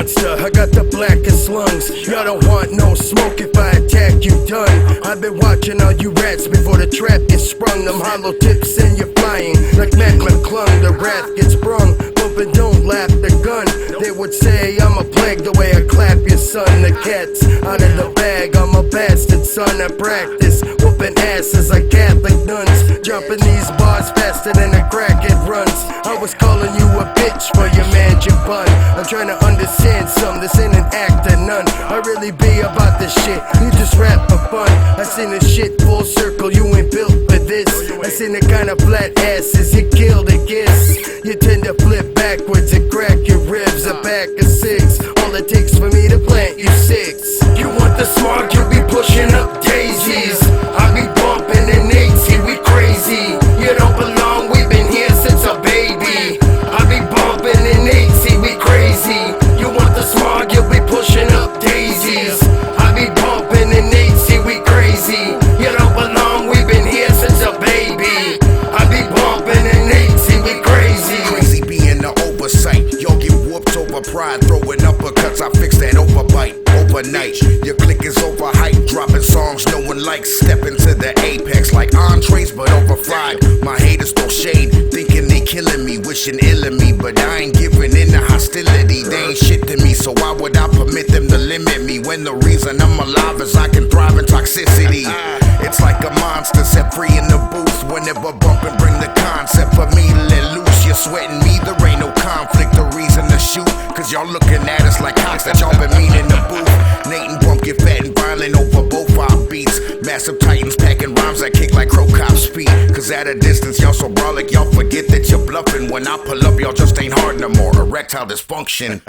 monster, I got the blackest lungs. Y'all don't want no smoke if I attack you, done. I've been watching all you rats before the trap gets sprung. Them hollow tips and you're flying like Matt McClung. The wrath gets sprung, but don't laugh the gun. They would say I'm a plague the way I clap your son. The cat's out of the bag, I'm a bastard son. I practice whooping asses like Catholic nuns. Jumping these bars faster than a crackhead runs. I was calling you a bitch for your man Jabun. I'm trying to understand some, this ain't an act or none. I really be about this shit, you just rap for fun. I seen this shit full circle, you ain't built for this. I seen the kind of flat asses you killed a kiss. You tend to flip backwards and crack your ribs. A pack of six, all it takes for me to plant you six. You want the smart, you be pushing up daisies. I be bumping and see we crazy. You don't belong, we've been here since a baby. I be bumping and see we crazy. You want the smart, you be pushing up daisies. I be bumping and see we crazy. You don't belong, we've been here since a baby. I be bumping and see we crazy. Crazy being the oversight. Y'all get whooped over pride, throwing uppercuts. I fix that overbite overnight. Your click is overhyped, dropping songs no one likes. Stepping to the apex like entrees, but overfried. My haters throw shade, thinking they killing me, wishing ill of me, but I ain't giving in to hostility. They ain't shit to me, so why would I permit them to limit me when the reason I'm alive is I can thrive in toxicity? It's like a monster set free in the booth. Whenever bumping, bring the concept for me to let loose. You're sweating me, there ain't no conflict or reason to shoot, cause y'all looking at us like cocks that y'all been meaning to booth. Nate and Bump get fat and violent over both our beats. Massive titans packing rhymes that kick like crow cop speed. Cause at a distance y'all so brolic, y'all forget that you're bluffing. When I pull up, y'all just ain't hard no more. Erectile dysfunction.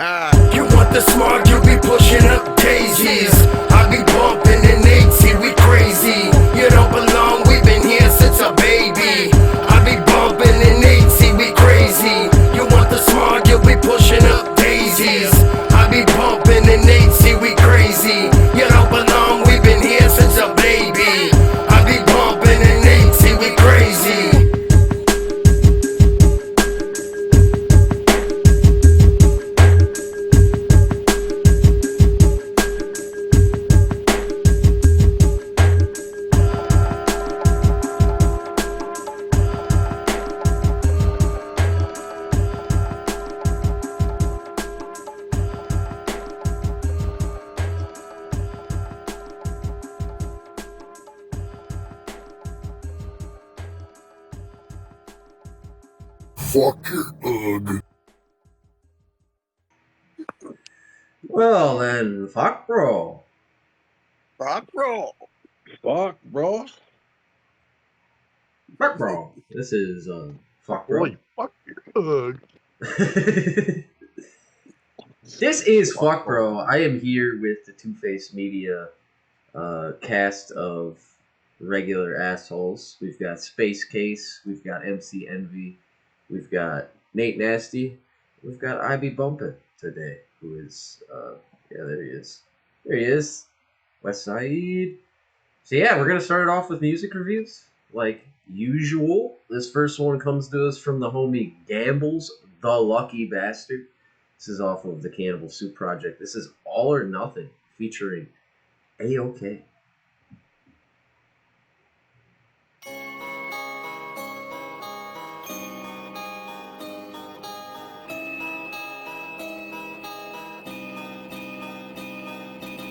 You want the smart, you be pushing up daisies. I be bumping and see we crazy. You don't belong, we've been here since a baby. I be bumping and see we crazy. You want the smart, you be pushing up daisies. I be bumping and see we crazy. You don't belong, we've been here since a baby. I be bumping and see we crazy. Fuck it, ugh. Well then, fuck bro. Fuck, bro. Fuck, bro. Fuck bro. This is fuck bro. Boy, fuck your ugh. This is fuck bro. I am here with the Twoface Media cast of regular assholes. We've got Space Case, we've got MC Envy, we've got Nate Nasty, we've got IB Bumpin' today, who is yeah, there he is. There he is. West Side. So yeah, we're gonna start it off with music reviews. Like usual. This first one comes to us from the homie Gamblez, the Lucky Bastard. This is off of the Cannibal Soup Project. This is All or Nothing, featuring Ayok.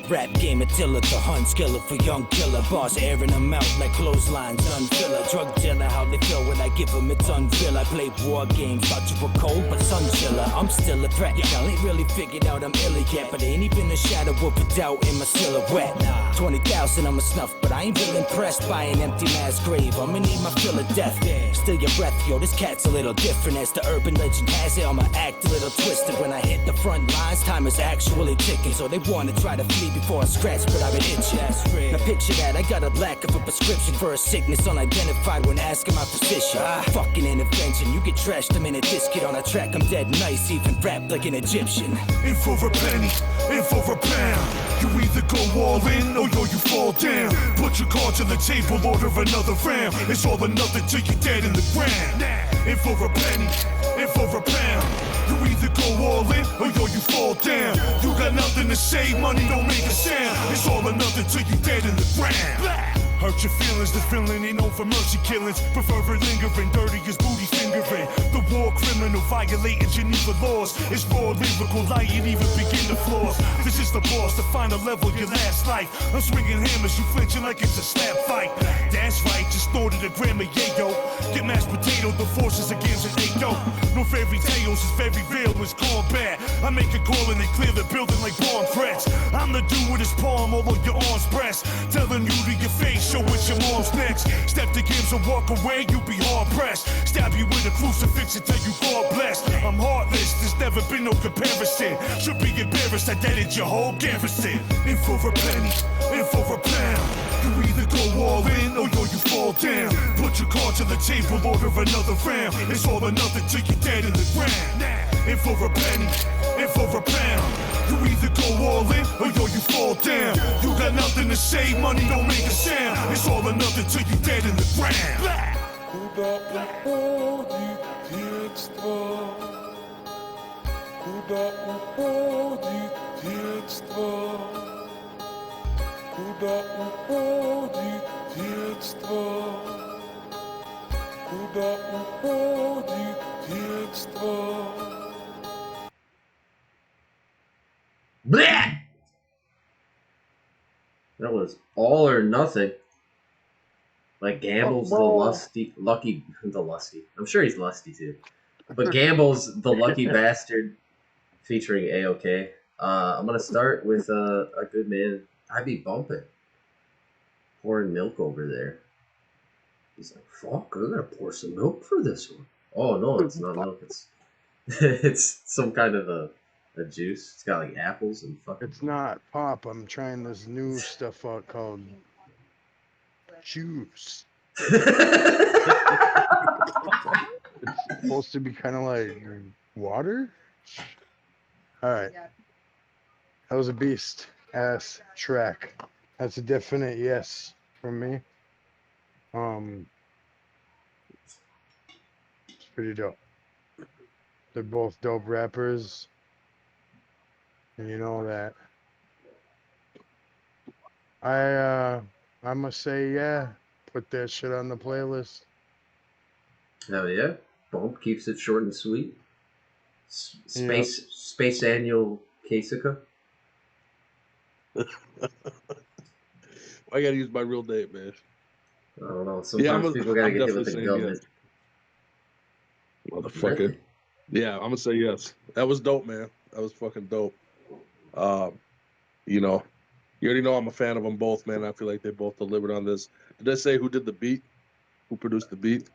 Rap game Attila, the hunt skiller for young killer. Boss airing them out like clotheslines, unfiller. Drug dealer, how they feel when I give them its unfill. I play war games, thought you were cold, but sun chiller. I'm still a threat, y'all ain't really figured out I'm ill yet. But ain't even a shadow of a doubt in my silhouette. 20,000 I'm a snuff, but I ain't real impressed by an empty mass grave. I'ma need my fill of death. Still your breath, yo, this cat's a little different. As the urban legend has it, I'ma act a little twisted. When I hit the front lines, time is actually ticking. So they wanna try to flee before I scratch, but I've been itching. Now picture that, I got a lack of a prescription for a sickness unidentified when asking my physician. Fucking intervention, you get trashed, I'm in a disc on a track, I'm dead nice, even wrapped like an Egyptian. In for a penny, in for a pound. You either go all in or you fall down. Put your cards on the table, order another round. It's all or nothing till you're dead in the ground. In for a penny, in for a pound. You either go all in or yo, you fall down. You got nothing to say, money don't make a sound. It's all or nothing till you dead in the ground. Hurt your feelings, the feeling ain't known for mercy killings. Prefer it lingering, dirty as booty fingering. The war criminal violating Geneva laws. It's raw lyrical, light ain't even begin to flaws. This is the boss, the final level, your last life. I'm swinging hammers, you flinching like it's a slap fight. That's right, just snorted a gram of yayo. Get mashed potato, the forces of Gamblez and Ayok. No fairy tales, it's very real, it's combat. I make a call and they clear the building like bomb threats. I'm the dude with his palm all on your arm's breast, telling you to your face, show what your mom's next. Step the games and walk away, you be hard pressed. Stab you with a crucifix until you God bless. I'm heartless, there's never been no comparison. Should be embarrassed, I deaded your whole garrison. In for a penny, in for a pound. You either go all in or yo, you fall down. Put your cards on the table, order another round. It's all or nothing till you're dead in the ground. In for a penny, in for a pound. You either go all in or yo, you fall down. You got nothing to say, money don't make a sound. It's all or nothing till you dead in the ground. Куда уходит детство? Куда уходит детство? Куда уходит детство? Куда уходит детство? Blech! That was All or Nothing. Like Gamblez, the lusty. I'm sure he's lusty too. But Gamblez, the lucky bastard, featuring Ayok. I'm gonna start with a good man. I be bumping, pouring milk over there. He's like, "Fuck, I gotta pour some milk for this one." Oh no, it's not milk. It's it's some kind of a juice. It's got like apples and fucking. It's not pop. I'm trying this new stuff out called juice. It's supposed to be kind of like water. All right, that was a beast ass track. That's a definite yes from me. It's pretty dope. They're both dope rappers, and you know that. I must say, yeah, put that shit on the playlist. Hell yeah. Bump keeps it short and sweet. Space Annual Kasika. I gotta use my real name, man. I don't know. Sometimes people gotta get hit with the government. Yes. Motherfucker. Really? Yeah, I'm gonna say yes. That was dope, man. That was fucking dope. You know, you already know I'm a fan of them both, man. I feel like they both delivered on this. Did I say who did the beat? Who produced the beat?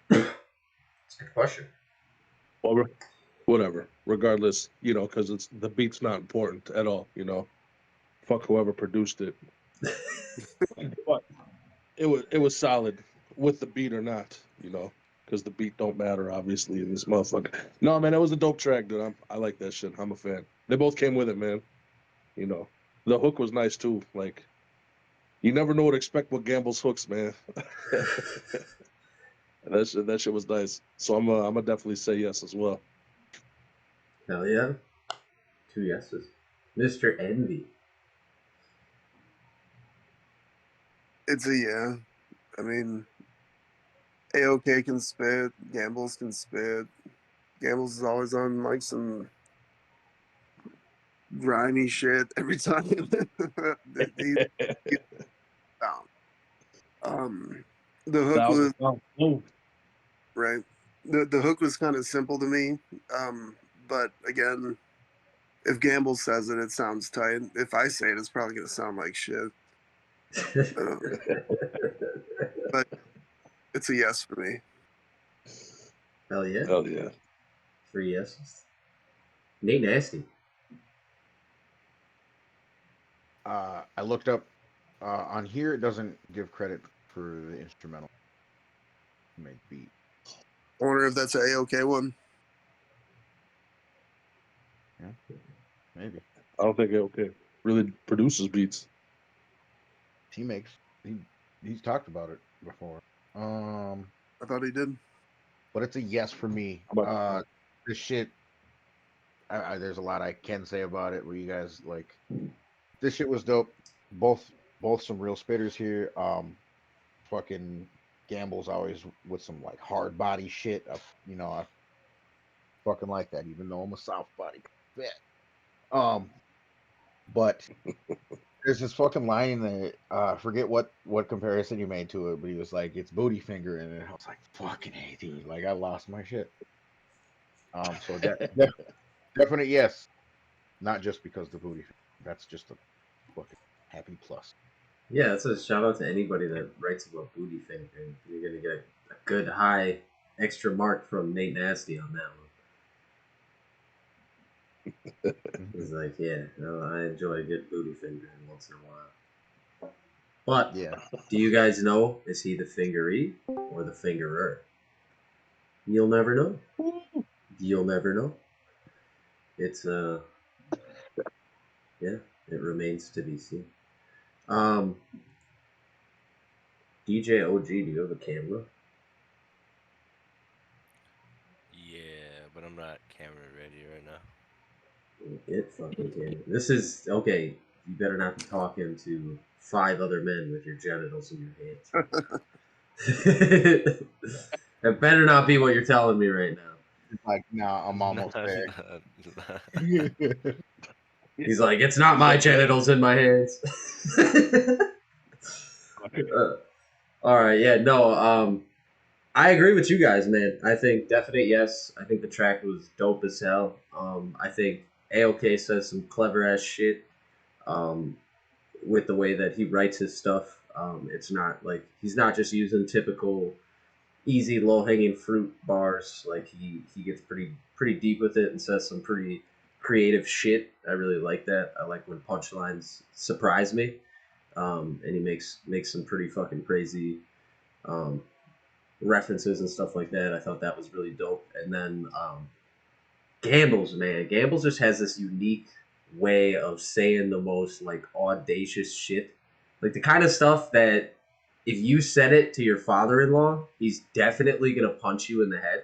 That's a good question. Well, whatever. Regardless, you know, because it's the beat's not important at all. You know, fuck whoever produced it. But it was solid with the beat or not. You know, because the beat don't matter obviously in this motherfucker. No, man, that was a dope track, dude. I like that shit. I'm a fan. They both came with it, man. You know, the hook was nice too. Like, you never know what to expect with Gamblez hooks, man. That shit was nice. So I'm gonna definitely say yes as well. Hell yeah. 2 yeses. Mr. Envy. It's a yeah. I mean, AOK can spit. Gamblez can spit. Gamblez is always on like some grimy shit every time. He's down. The hook was right. The hook was kind of simple to me. But again, if Gamblez says it, it sounds tight. If I say it, it's probably gonna sound like shit. But it's a yes for me. Hell yeah. Hell yeah. 3 yeses. Nate Nasty. I looked up on here. It doesn't give credit for the instrumental. Make beat. I wonder if that's an AOK one. Yeah, maybe. I don't think AOK really produces beats. He's talked about it before. I thought he did. but it's a yes for me. This shit. There's a lot I can say about it. Where you guys like, this shit was dope. Both some real spitters here. Fucking Gamblez always with some like hard body shit. I fucking like that, even though I'm a soft body vet. But there's this fucking line in there. I forget what comparison you made to it, but he was like, "It's booty finger," and I was like, "Fucking hey, dude!" Like I lost my shit. So definite yes, not just because the booty. That's just a fucking happy plus. Yeah, that's a shout out to anybody that writes about booty fingering. You're gonna get a good high extra mark from Nate Nasty on that one. He's like, yeah, no, I enjoy a good booty fingering once in a while. But Yeah, do you guys know, is he the fingeree or the fingerer? You'll never know. You'll never know. It's yeah, it remains to be seen. DJ OG, do you have a camera? Yeah, but I'm not camera ready right now. Get fucking camera. This is okay. You better not be talking to 5 other men with your genitals in your hands. That better not be what you're telling me right now. like, nah, I'm almost there. He's like, it's not my genitals in my hands. All right, yeah, no, I agree with you guys, man. I think definite yes. I think the track was dope as hell. I think Ayok says some clever ass shit with the way that he writes his stuff. It's not like he's not just using typical easy low hanging fruit bars. Like he gets pretty deep with it and says some pretty creative shit. I really like that. I like when punchlines surprise me. And he makes some pretty fucking crazy references and stuff like that. I thought that was really dope. And then Gamblez, man, Gamblez just has this unique way of saying the most like audacious shit, like the kind of stuff that if you said it to your father-in-law, he's definitely gonna punch you in the head.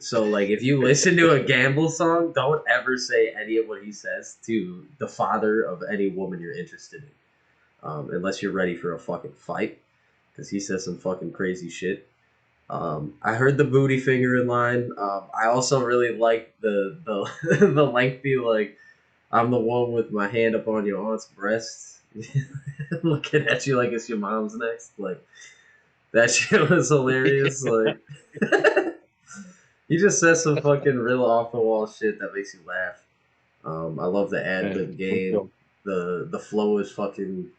So like if you listen to a Gamblez song, don't ever say any of what he says to the father of any woman you're interested in, unless you're ready for a fucking fight, because he says some fucking crazy shit. I heard the booty fingering line. I also really like the the lengthy like, I'm the one with my hand up on your aunt's breast, looking at you like it's your mom's next. Like that shit was hilarious. Like he just says some fucking real off the wall shit that makes you laugh. I love the ad lib game. The flow is fucking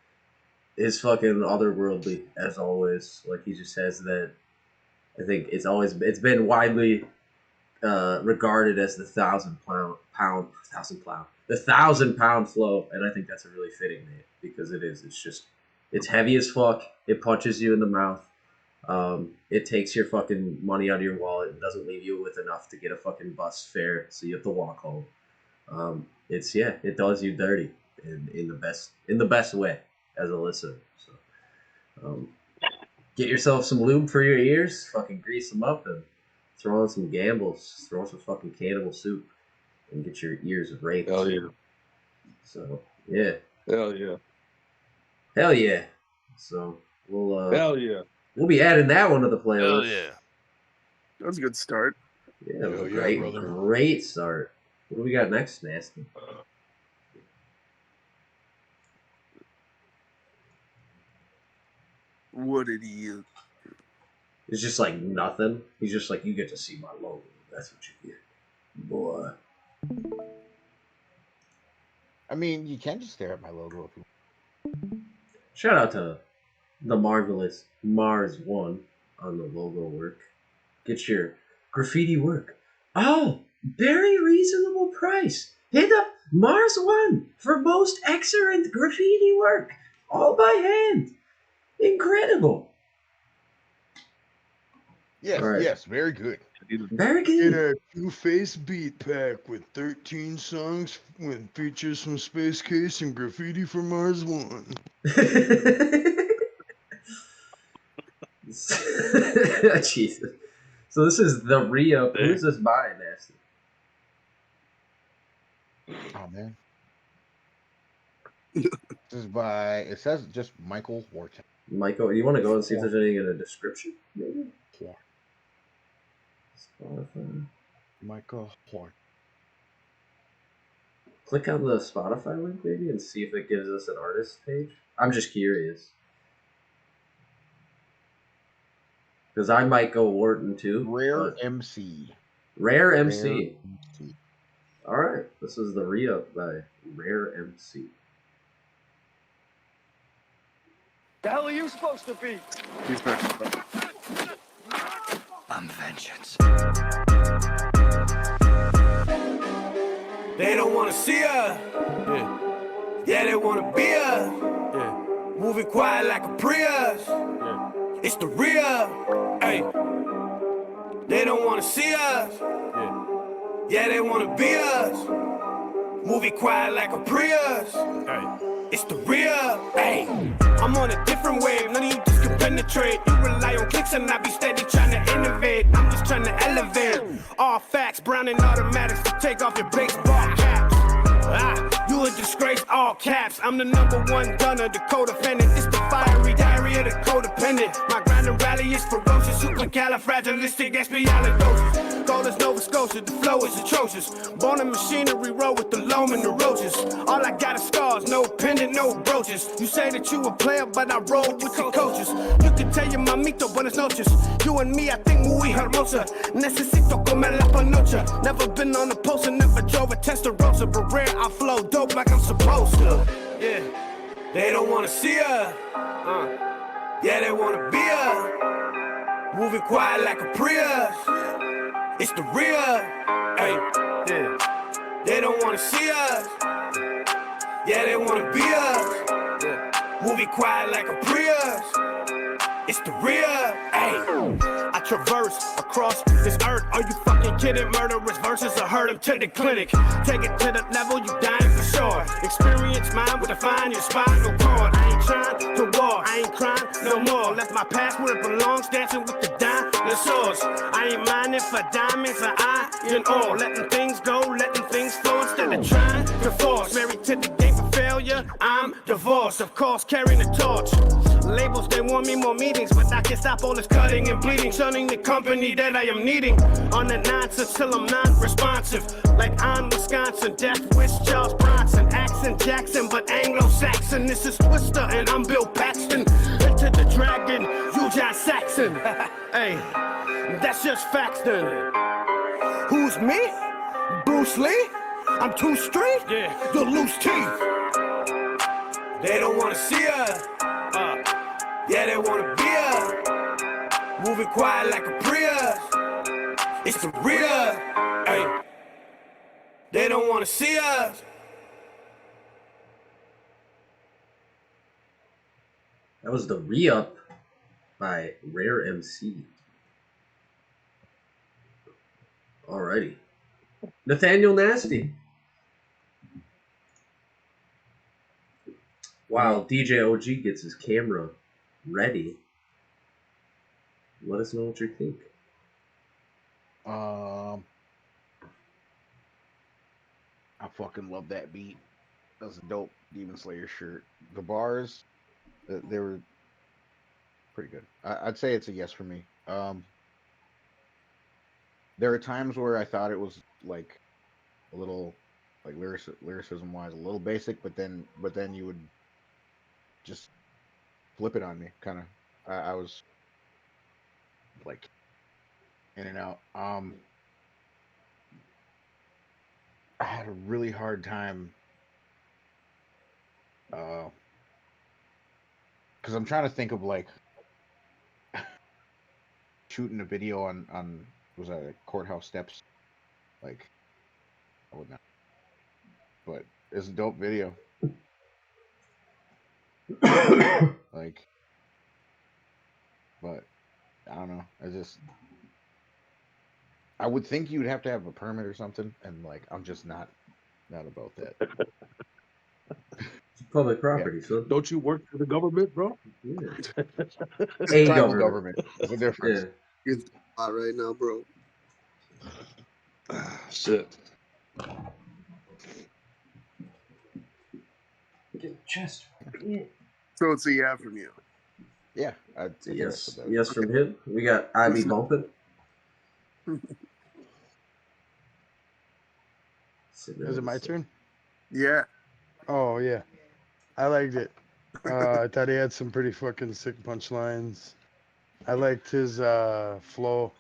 otherworldly as always. Like he just has that. I think it's been widely regarded as the 1,000-pound flow, and I think that's a really fitting name because it is. It's heavy as fuck. It punches you in the mouth. It takes your fucking money out of your wallet and doesn't leave you with enough to get a fucking bus fare, so you have to walk home. It does you dirty in the best way as a listener. So, get yourself some lube for your ears, fucking grease them up, and throw on some Gamblez, throw on some fucking cannibal soup, and get your ears raped. Hell yeah. So yeah. Hell yeah. Hell yeah. So Hell yeah. We'll be adding that one to the playlist. Hell yeah. That was a good start. Yeah, that was a great start. What do we got next, Nasty? What did he use? It's just like nothing. He's just like, you get to see my logo. That's what you get, boy. I mean, you can just stare at my logo if you. Shout out to the marvelous Mars One on the logo work. Get your graffiti work. Oh, very reasonable price. Hit up Mars One for most excellent graffiti work, all by hand. Incredible. Yes, right. Yes, very good. Very In good. a Twoface beat pack with 13 songs with features from Space Case and graffiti from Mars One. Jesus. So this is the re-up. Who's this by, Nasty? Oh man. This is by, it says just Michael Wharton. Michael, you want to go and see if there's anything in the description? Maybe? Spotify. Michael Wharton. Click on the Spotify link, maybe, and see if it gives us an artist page. I'm just curious. Because I might go Wharton too. Rare MC. Rare MC. All right, this is the re-up by Rare MC. The hell are you supposed to be? I'm vengeance. They don't wanna see her. Yeah, they wanna be her. Moving quiet like a Prius. It's the real. Hey. They don't wanna see us. Yeah, they wanna be us. Moving quiet like a Prius. It's the real. Hey. I'm on a different wave. None of you just can penetrate. You rely on clicks and I be steady trying to innovate. I'm just trying to elevate. All facts, brown and automatics to take off your baseball caps. You a disgrace, all caps. I'm the #1 gunner, the co-defendant. It's the fiery diary of the codependent. My grind and rally is ferocious, supercalifragilisticexpialidocious. Gold is Nova Scotia, the flow is atrocious. Born in machinery, roll with the loam and the roaches. All I got is scars, no pendant, no brooches. You say that you a player, but I roll with your coaches. You can tell your mamito buenas noches. You and me, I think muy hermosa. Necesito comer la panocha. Never been on a poster, never drove a Testarossa, but rare I flow dope like I'm supposed to. Yeah, they don't wanna see her. Yeah, they wanna be her. Moving quiet like a Prius. It's the real. Hey, yeah. They don't wanna see us. Yeah, they wanna be us. Moving quiet like a Prius. It's the real. Hey, I traverse across this earth. Are you fucking kidding? Murderous verses, I heard him to the clinic. Take it to the level, you dying for sure. Experience mine with define your spinal cord. I ain't trying to war, I ain't crying no more. Left my past where it belongs, dancing with the dinosaurs. I ain't minding for diamonds or iron ore. Letting things go, letting things flow instead of trying to force. Married to the game for failure, I'm divorced. Of course, carrying the torch. Labels, they want me more meetings, but I can stop all this cutting and bleeding. Shunning the company that I am needing. On the nonsense till I'm non-responsive. Like I'm Wisconsin, Death Wish, Charles Bronson. Accent Jackson, but Anglo-Saxon. This is Twister and I'm Bill Paxton. Into the dragon, you John Saxon. Hey, that's just facts then. Who's me? Bruce Lee? I'm too straight? Yeah. The loose teeth. They don't wanna see her. Yeah, they wanna be her. Moving quiet like a Prius. It's the real. Hey. They don't wanna see us. That was the re-up by Rare MC. Alrighty. Nathaniel Nasty. While DJ OG gets his camera ready, let us know what you think. I fucking love that beat. That's a dope Demon Slayer shirt. The bars, they were pretty good. I'd say it's a yes for me. There are times where I thought it was like a little, like lyricism wise, a little basic, but then you would just flip it on me, kind of. I was like in and out. I had a really hard time because I'm trying to think of like shooting a video on was that courthouse steps, like I would not, but it's a dope video. Like, but I don't know. I would think you'd have to have a permit or something, and like I'm just not about that. It's public property, Yeah. so Don't you work for the government, bro? yeah. A government. There's a difference. Yeah. right now, bro. Shit. Get chest. So it's a yeah from you. Yeah, I think I Yes, said that. yes from him. We got Ivy Who's not- bumping. Is it my turn? Yeah. Oh yeah, I liked it. I thought he had some pretty fucking sick punchlines. I liked his flow,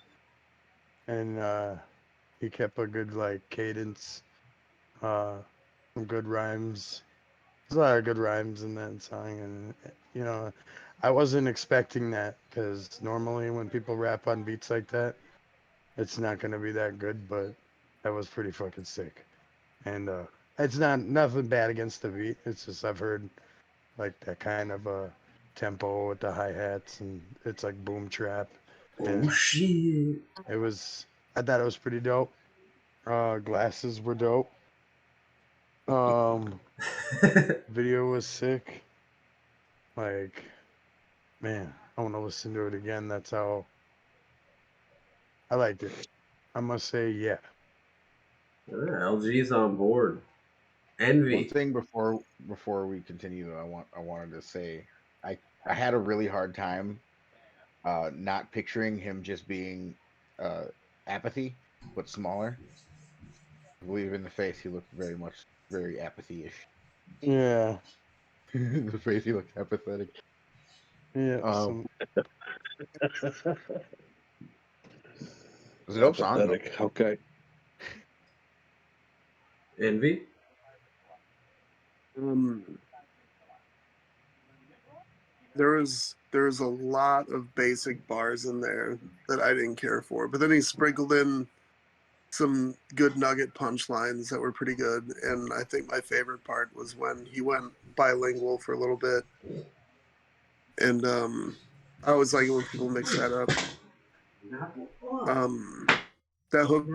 and he kept a good like cadence. Some good rhymes. There's a lot of good rhymes in that song, and you know, I wasn't expecting that because normally when people rap on beats like that, it's not gonna be that good. But that was pretty fucking sick, and it's not nothing bad against the beat. It's just I've heard like that kind of tempo with the hi hats, and it's like boom trap. Oh And shit! it was I thought it was pretty dope. Glasses were dope. Video was sick. Like, man, I want to listen to it again. That's how I liked it. I must say, yeah. LG's on board. One Envy. thing before we continue, I wanted to say I had a really hard time not picturing him just being apathy, but smaller. I believe in the face he looked very apathy-ish. Yeah. The face he looked apathetic. Yeah. Um, it was a dope song though. Pathetic. Okay. Envy. There was a lot of basic bars in there that I didn't care for, but then he sprinkled in some good nugget punchlines that were pretty good. And I think my favorite part was when he went bilingual for a little bit. And I always like it when people mix that up. That hook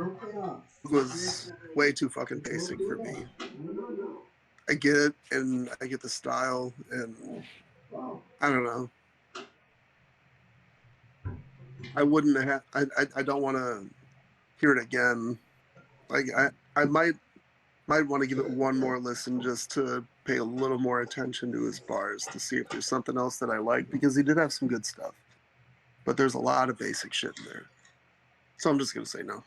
was way too fucking basic for me. I get it, and I get the style, and I don't know. I wouldn't have. I don't want to hear it again. Like I might want to give it one more listen just to pay a little more attention to his bars to see if there's something else that I like, because he did have some good stuff, but there's a lot of basic shit in there. So I'm just gonna say no.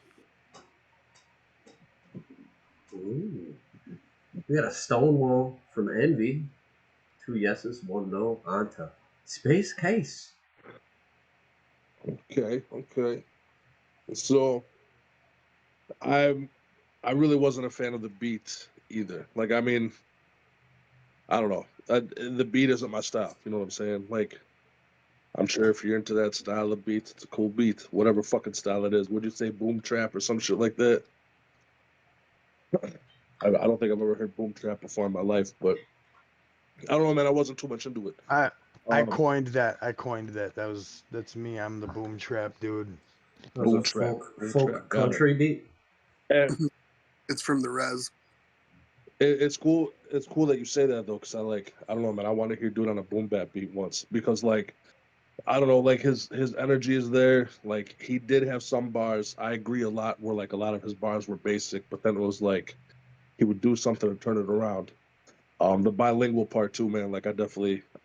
Ooh. We got a Stonewall from Envy. 2 yeses, 1 no. On to Space Case. Okay. So I really wasn't a fan of the beat either. Like, I mean, I don't know. The beat isn't my style. You know what I'm saying? Like, I'm sure if you're into that style of beats, it's a cool beat. Whatever fucking style it is. Would you say boom trap or some shit like that? I don't think I've ever heard boom trap before in my life, but I don't know, man. I wasn't too much into it. I coined that. That's me. I'm the boom trap dude. That was a folk country beat. And it's from the res. It's cool. It's cool that you say that though, because I don't know, man. I want to hear dude on a boom bap beat once, because like I don't know, like his energy is there. Like he did have some bars. I agree a lot where like a lot of his bars were basic, but then it was like he would do something to turn it around. The bilingual part too, man. Like I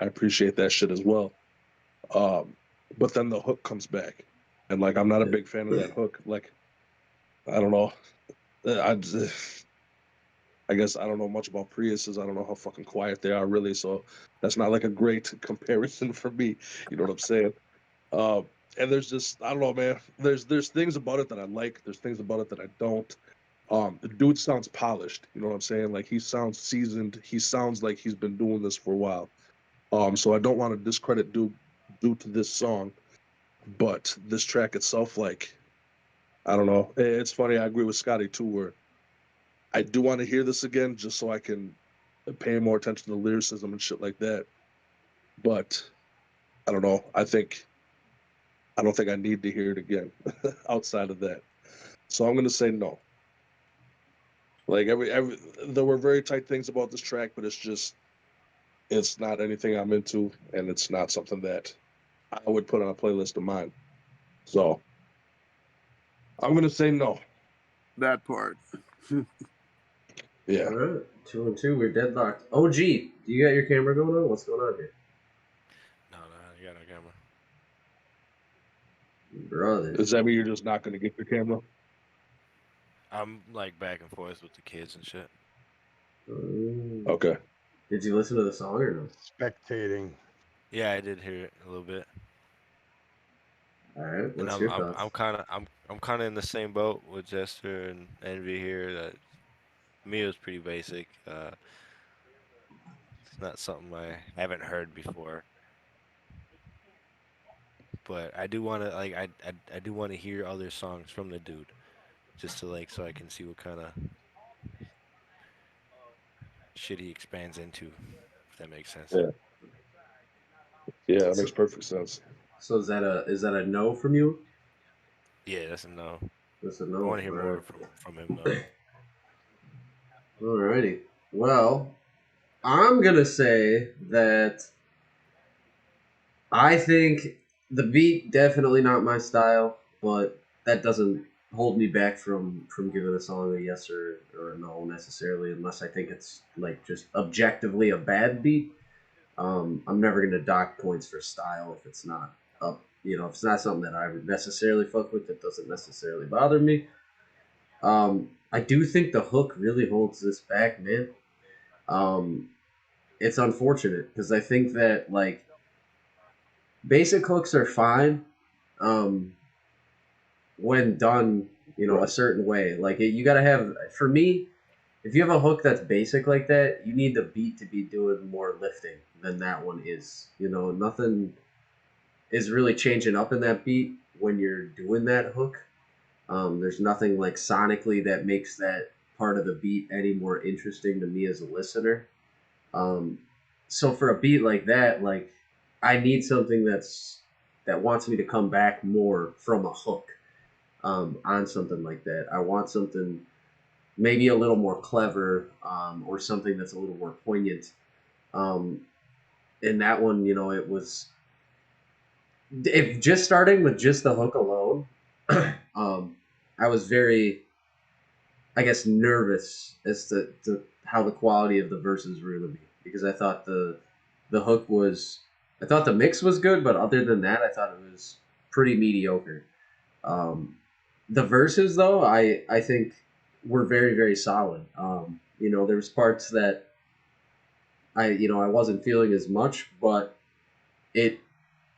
appreciate that shit as well. But then the hook comes back, and like I'm not a big fan of that hook. Like I don't know. I guess I don't know much about Priuses. I don't know how fucking quiet they are really. So that's not like a great comparison for me. You know what I'm saying? And there's just I don't know, man. There's things about it that I like. There's things about it that I don't. The dude sounds polished. You know what I'm saying? Like he sounds seasoned. He sounds like he's been doing this for a while. So I don't want to discredit dude due to this song, but this track itself, like I don't know. It's funny. I agree with Scotty too, where I do want to hear this again just so I can pay more attention to the lyricism and shit like that. But I don't know. I don't think I need to hear it again outside of that. So I'm gonna say no. Like every there were very tight things about this track, but it's not anything I'm into, and it's not something that I would put on a playlist of mine. So I'm gonna say no. That part. Yeah. All right, 2-2. We're deadlocked. OG, do you got your camera going on? What's going on here, No, you got no camera. brother? Does that mean you're just not gonna get your camera? I'm like back and forth with the kids and shit. Okay. Did you listen to the song or no? Spectating. Yeah, I did hear it a little bit. All right, And what's your thoughts? I'm kind of in the same boat with Jester and Envy here. That me was pretty basic. It's not something I haven't heard before. But I do want to I do want to hear other songs from the dude, just to like so I can see what kind of shit he expands into, if that makes sense. Yeah. Yeah, that So- makes perfect sense. So is that a no from you? Yeah, that's a no. That's a I no. want to hear more from him though. Alrighty. Well, I'm gonna say that I think the beat definitely not my style, but that doesn't hold me back from giving a song a yes or a no necessarily, unless I think it's like just objectively a bad beat. I'm never gonna dock points for style if it's not up. If it's not something that I would necessarily fuck with, that doesn't necessarily bother me. I do think the hook really holds this back, man. Um, it's unfortunate because I think that like basic hooks are fine when done, a certain way. Like you gotta have, for me, if you have a hook that's basic like that, you need the beat to be doing more lifting than that one is. Nothing is really changing up in that beat when you're doing that hook. There's nothing like sonically that makes that part of the beat any more interesting to me as a listener. So for a beat like that, like I need something that wants me to come back more from a hook on something like that. I want something maybe a little more clever or something that's a little more poignant. In that one, it was if just starting with just the hook alone. I was very, I guess, nervous as to how the quality of the verses were going to be because I thought the hook was, I thought the mix was good, but other than that, I thought it was pretty mediocre. The verses, though, I think were very, very solid. There was parts that I wasn't feeling as much, but it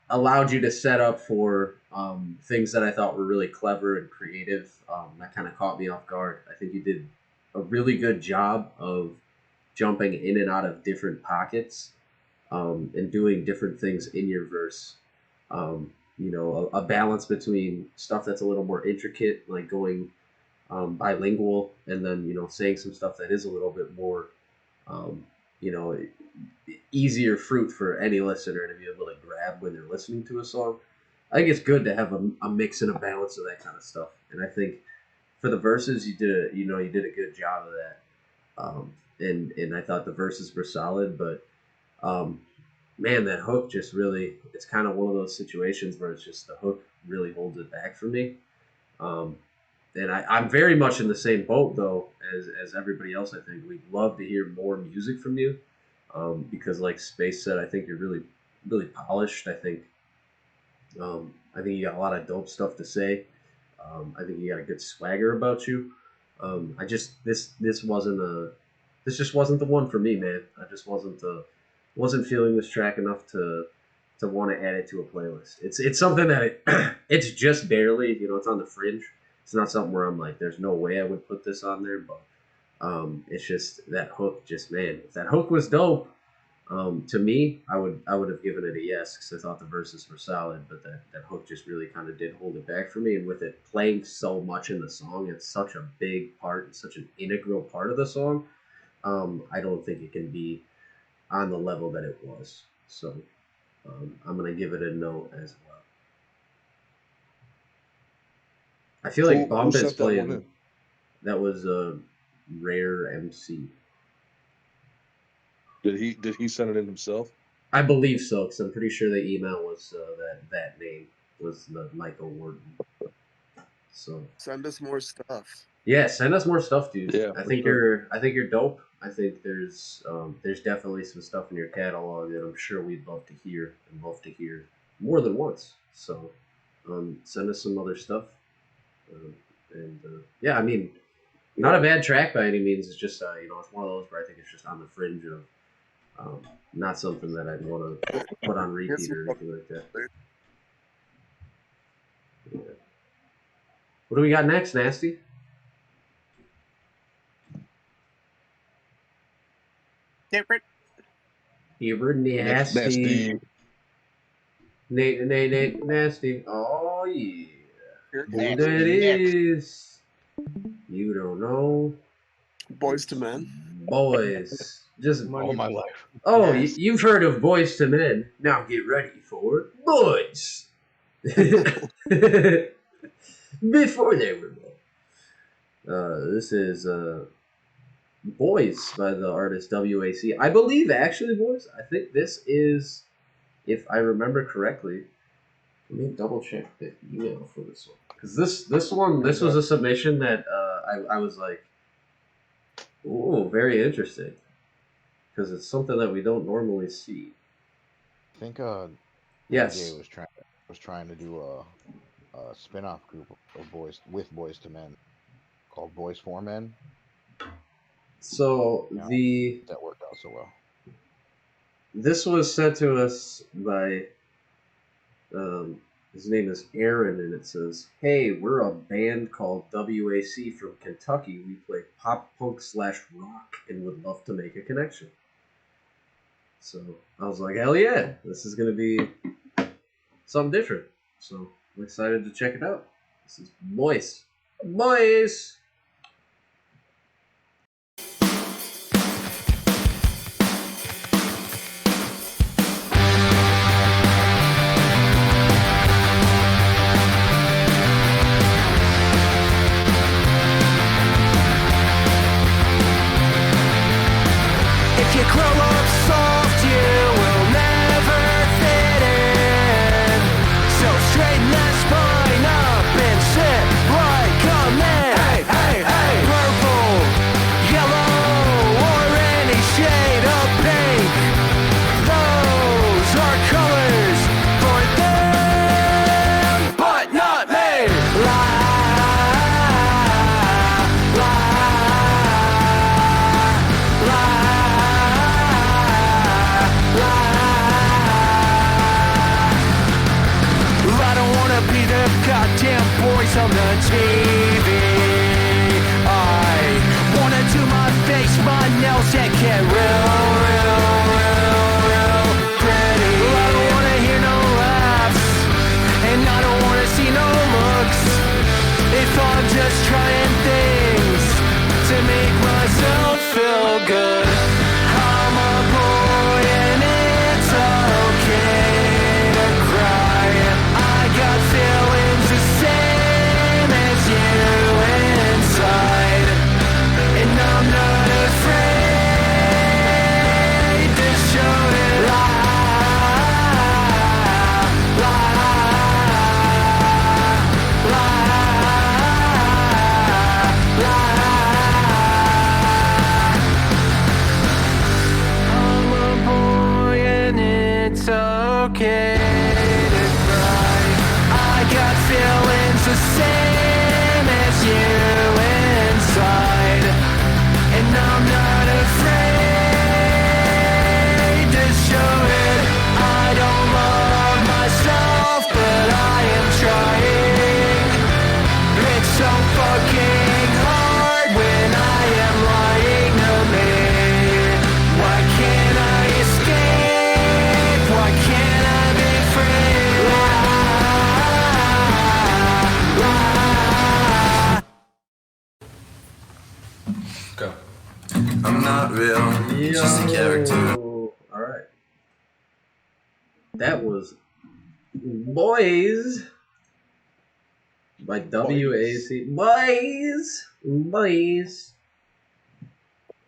allowed you to set up for things that I thought were really clever and creative. That kind of caught me off guard. I think you did a really good job of jumping in and out of different pockets and doing different things in your verse. A balance between stuff that's a little more intricate, like going bilingual, and then saying some stuff that is a little bit more, um, you know, easier fruit for any listener to be able to grab when they're listening to a song. I think it's good to have a mix and a balance of that kind of stuff. And I think for the verses, you did a good job of that. And I thought the verses were solid, but man, that hook just really, it's kind of one of those situations where it's just the hook really holds it back for me. And I'm very much in the same boat though as everybody else. I think we'd love to hear more music from you because, like Space said, I think you're really, really polished. I think you got a lot of dope stuff to say. I think you got a good swagger about you. I just this just wasn't the one for me, man. I just wasn't feeling this track enough to want to add it to a playlist. It's something that it's just barely, it's on the fringe. It's not something where I'm like, there's no way I would put this on there, but it's just that hook. Just man, if that hook was dope, to me, I would have given it a yes because I thought the verses were solid, but that hook just really kind of did hold it back for me. And with it playing so much in the song, it's such a big part, and such an integral part of the song. I don't think it can be on the level that it was. So I'm gonna give it a no as well. I feel like Bump is playing. That was a Rare MC. Did he send it in himself? I believe so, because I'm pretty sure the email was that name was the Michael Wharton. So send us more stuff. yeah, send us more stuff, dude. Yeah, I for think sure. you're dope. I think there's definitely some stuff in your catalog that I'm sure we'd love to hear and love to hear more than once. So send us some other stuff. Yeah, I mean, not a bad track by any means. It's just it's one of those where I think it's just on the fringe of not something that I'd want to put on Here's repeat some or anything like that. there. Yeah. What do we got next, Nasty? Different. Ever Next, Nasty. nasty. Nate, Nasty. Oh, yeah. Here it Who comes. that is? You don't know. Boys to Men. Boys. Just All my life. oh, Yes. you've heard of Boys to Men. Now get ready for Boys. Before they were born. This is Boys by the artist WAC. I believe, actually, boys, I think this is, if I remember correctly, let me double check the email for this one. Because this was a submission that I was like, ooh, very interesting. Because it's something that we don't normally see. I think Yes. MJ was trying to do a spin-off group of boys to men called Boys for Men. So that worked out so well. This was sent to us by his name is Aaron, and it says, "Hey, we're a band called WAC from Kentucky. We play pop punk / rock and would love to make a connection." So I was like, hell yeah, this is gonna be something different. So I'm excited to check it out. This is Boys. Boys! If you grow up soft, you will never fit in. So straighten that spine up and sit right, come in. Hey, hey, hey. Purple, yellow, or any shade of pink. Those are colors for them, but not me. I don't wanna be the goddamn voice on the TV. I wanna do my face, my nails, and get real pretty. I don't wanna hear no laughs, and I don't wanna see no looks. If I'm just trying things to make myself feel good, I'm a boy and it's okay to cry. I got feelings the same as you inside, and I'm not afraid to show it. I'm a boy and it's okay to cry. I got feelings the same as you inside, and I'm not afraid to show it. I don't love myself, but I am trying. It's so fucking hard when I am lying to me. Why can't I escape? Why can't I be free? Go. I'm not real, just a character. Alright. That was Boys by WAC. Boys.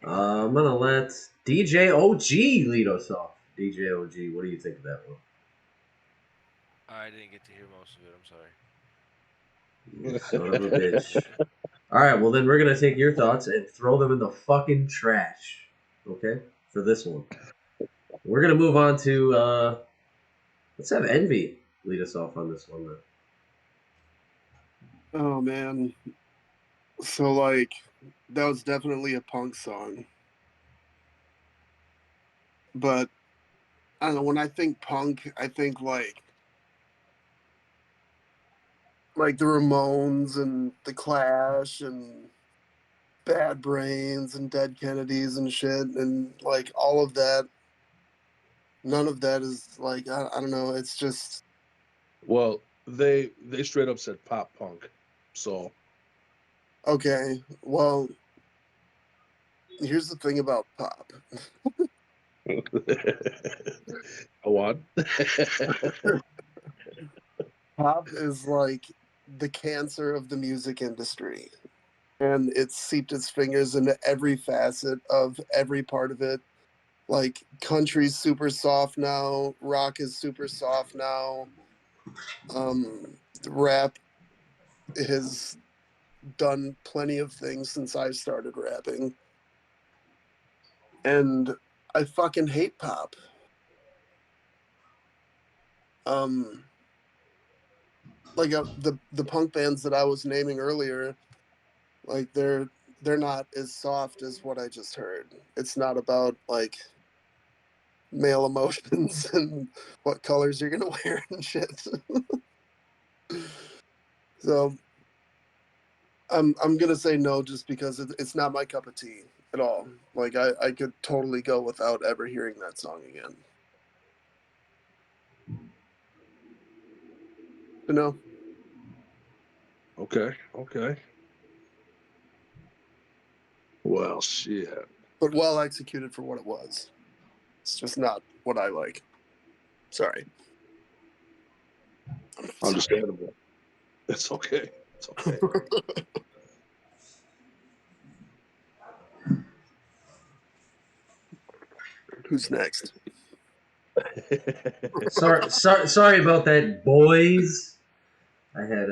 I'm gonna let DJ OG lead us off. DJ OG, what do you think of that one? I didn't get to hear most of it. I'm sorry. You son of a bitch. All right, well then we're gonna take your thoughts and throw them in the fucking trash. Okay, for this one, we're gonna move on to let's have Envy lead us off on this one. Then. Oh man. So like that was definitely a punk song. But I don't know, when I think punk, I think like the Ramones and the Clash and Bad Brains and Dead Kennedys and shit and like all of that. None of that is like I don't know, it's just Well, they straight up said pop punk, so okay. Well, here's the thing about pop. go on. Pop is like the cancer of the music industry. And it's seeped its fingers into every facet of every part of it. Like country's super soft now, rock is super soft now. Rap has done plenty of things since I started rapping. And I fucking hate pop. Like the punk bands that I was naming earlier, like they're not as soft as what I just heard. It's not about like male emotions and what colors you're gonna wear and shit. So I'm gonna say no just because it's not my cup of tea at all. Like I could totally go without ever hearing that song again. But no. Okay. Well, shit. But well executed for what it was. It's just not what I like. Sorry. Understandable. It's okay. It's okay. Who's next? Sorry about that, boys. I had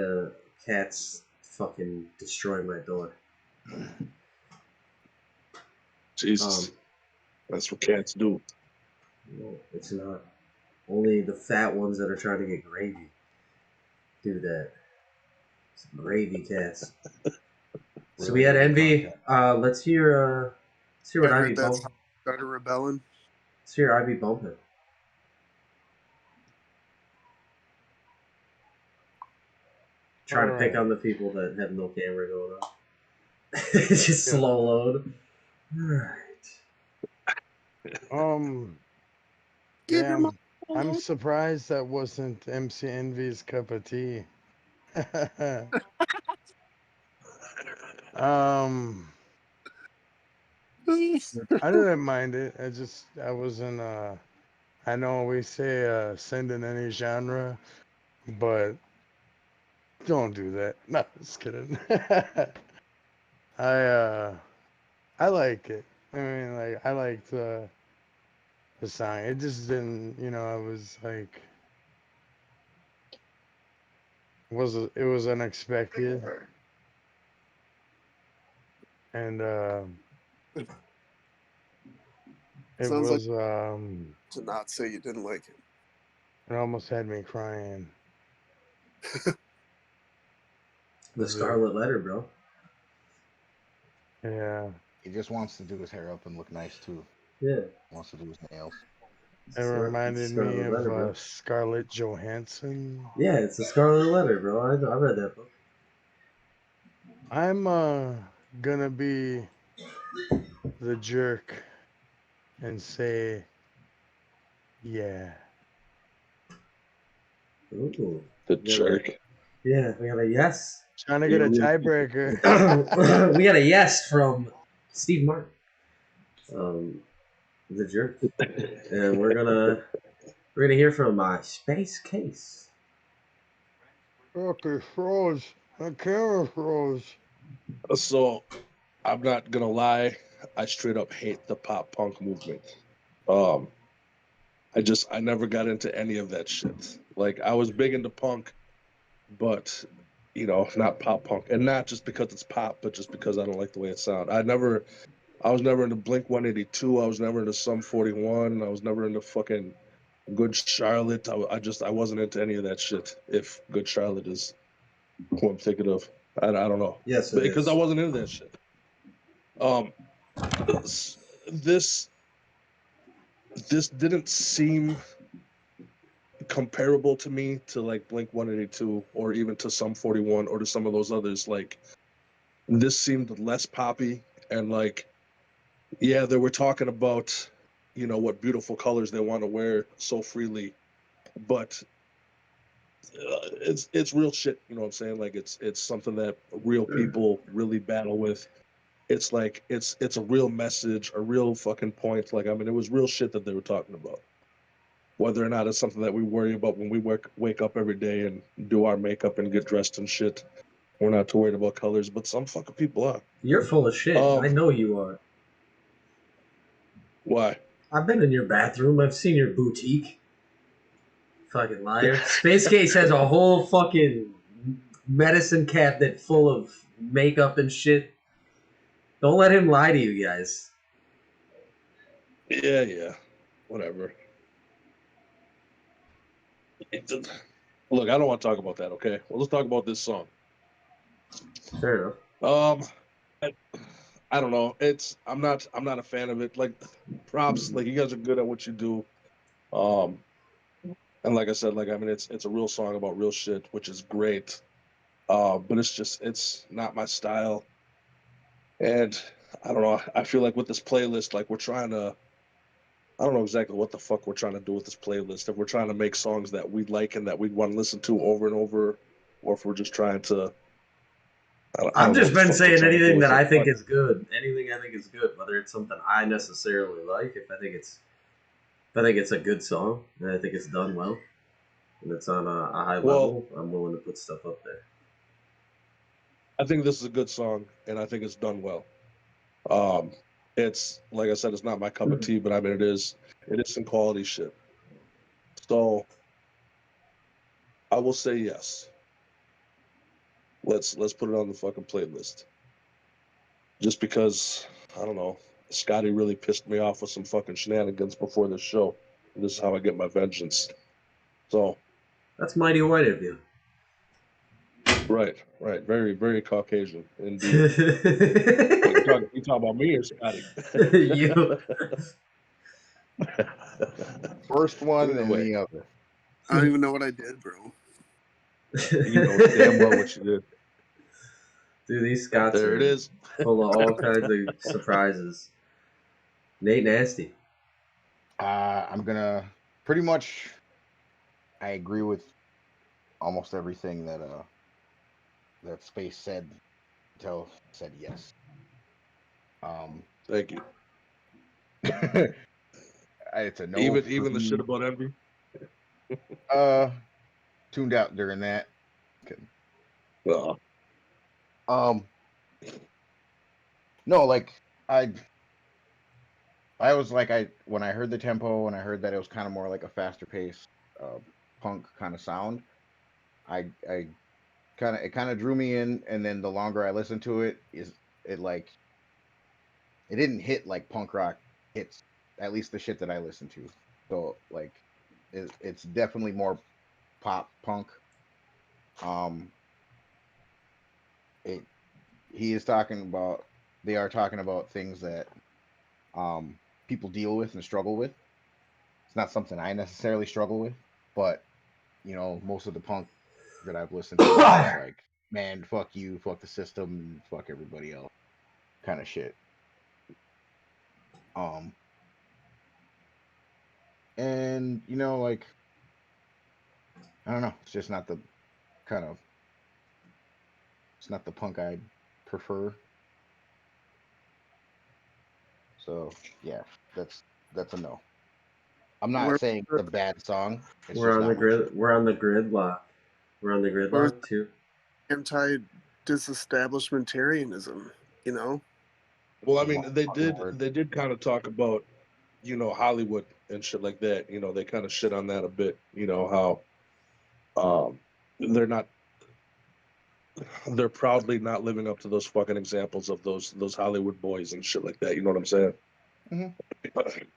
cats fucking destroy my door. Jesus. That's what cats do. No, it's not. Only the fat ones that are trying to get gravy do that. It's gravy cats. So we had Envy. Let's hear what I Ivy heard that bumped. started rebelling. Let's hear Ivy bumping. Trying to pick on the people that have no camera going on. It's just slow load. Alright. Yeah, I'm surprised that wasn't MC Envy's cup of tea. I didn't mind it. I wasn't I know we say send in any genre, but don't do that. No, just kidding. I like it. I mean, like I liked the song. It just didn't, I was like, it was unexpected, and it Sounds was like to not say you didn't like it. it almost had me crying. The Scarlet Letter, bro. Yeah. He just wants to do his hair up and look nice too. Yeah. Wants to do his nails. It reminded me of Letter, Scarlett Johansson. Yeah, it's the Scarlet Letter, bro. I read that book. I'm gonna be the jerk and say, yeah. Ooh. The jerk. Yeah, we got a yes. Trying to get a tiebreaker. We got a yes from Steve Martin. The jerk. And we're gonna hear from my Space Case. Okay, froze. My camera froze. So, I'm not gonna lie. I straight up hate the pop punk movement. I never got into any of that shit. Like I was big into punk, but you know, not pop punk, and not just because it's pop, but just because I don't like the way it sounds. I was never into Blink 182. I was never into Sum 41. I was never into fucking Good Charlotte. I wasn't into any of that shit. If Good Charlotte is who I'm thinking of, I don't know. Yes, it Because is. I wasn't into that shit. This didn't seem comparable to me to like Blink 182 or even to Sum 41 or to some of those others. Like this seemed less poppy and like, yeah, they were talking about, you know, what beautiful colors they want to wear so freely, but it's real shit. You know what I'm saying? Like it's something that real people really battle with. It's like it's a real message, a real fucking point. Like I mean, it was real shit that they were talking about. Whether or not it's something that we worry about when we wake up every day and do our makeup and get dressed and shit. We're not too worried about colors, but some fucking people are. You're full of shit. I know you are. Why? I've been in your bathroom. I've seen your boutique. Fucking liar. Space Case has a whole fucking medicine cabinet full of makeup and shit. Don't let him lie to you guys. Yeah. Whatever. Look, I don't want to talk about that, okay? Well, let's talk about this song. Fair enough. I don't know. I'm not a fan of it. Like props, like you guys are good at what you do. And like I said, like I mean it's a real song about real shit, which is great. But it's not my style. And I don't know. I feel like with this playlist, like I don't know exactly what the fuck we're trying to do with this playlist. If we're trying to make songs that we like and that we'd want to listen to over and over, or if we're just trying to. I've just been saying anything that I think but is good. Anything I think is good, whether it's something I necessarily like. If I think it's a good song and I think it's done well, and it's on a high level, I'm willing to put stuff up there. I think this is a good song, and I think it's done well. It's like I said, it's not my cup of tea, but I mean it is some quality shit. So I will say yes. Let's put it on the fucking playlist. Just because I don't know, Scotty really pissed me off with some fucking shenanigans before this show. And this is how I get my vengeance. So that's mighty white of you. Right. Very, very Caucasian indeed. you talking about me or Scotty? You. First one Either and way. the other. I don't even know what I did, bro. You know damn well what you did. Dude, these Scots there it is. Full of all kinds of surprises. Nate Nasty. I'm gonna pretty much. I agree with almost everything that that Space said until said yes. Thank you. It's a no. Even the shit about envy. Tuned out during that. Okay. No, like I was like when I heard the tempo and I heard that it was kind of more like a faster pace punk kind of sound. It kind of drew me in, and then the longer I listened to it, it didn't hit like punk rock hits, at least the shit that I listened to. So like it's definitely more pop punk. They are talking about things that people deal with and struggle with. It's not something I necessarily struggle with, but you know, most of the punk that I've listened to is like, man, fuck you, fuck the system, fuck everybody else, kind of shit. And you know, like, I don't know, it's just not the it's not the punk I'd prefer. So yeah, that's a no. I'm not saying it's a bad song. We're on the grid. We're on the gridlock. We're on the gridlock too. Anti-disestablishmentarianism, you know. Well, I mean, they did kind of talk about, you know, Hollywood and shit like that. You know, they kind of shit on that a bit. You know how they're not. they're proudly not living up to those fucking examples of those Hollywood boys and shit like that. You know what I'm saying? Mhm.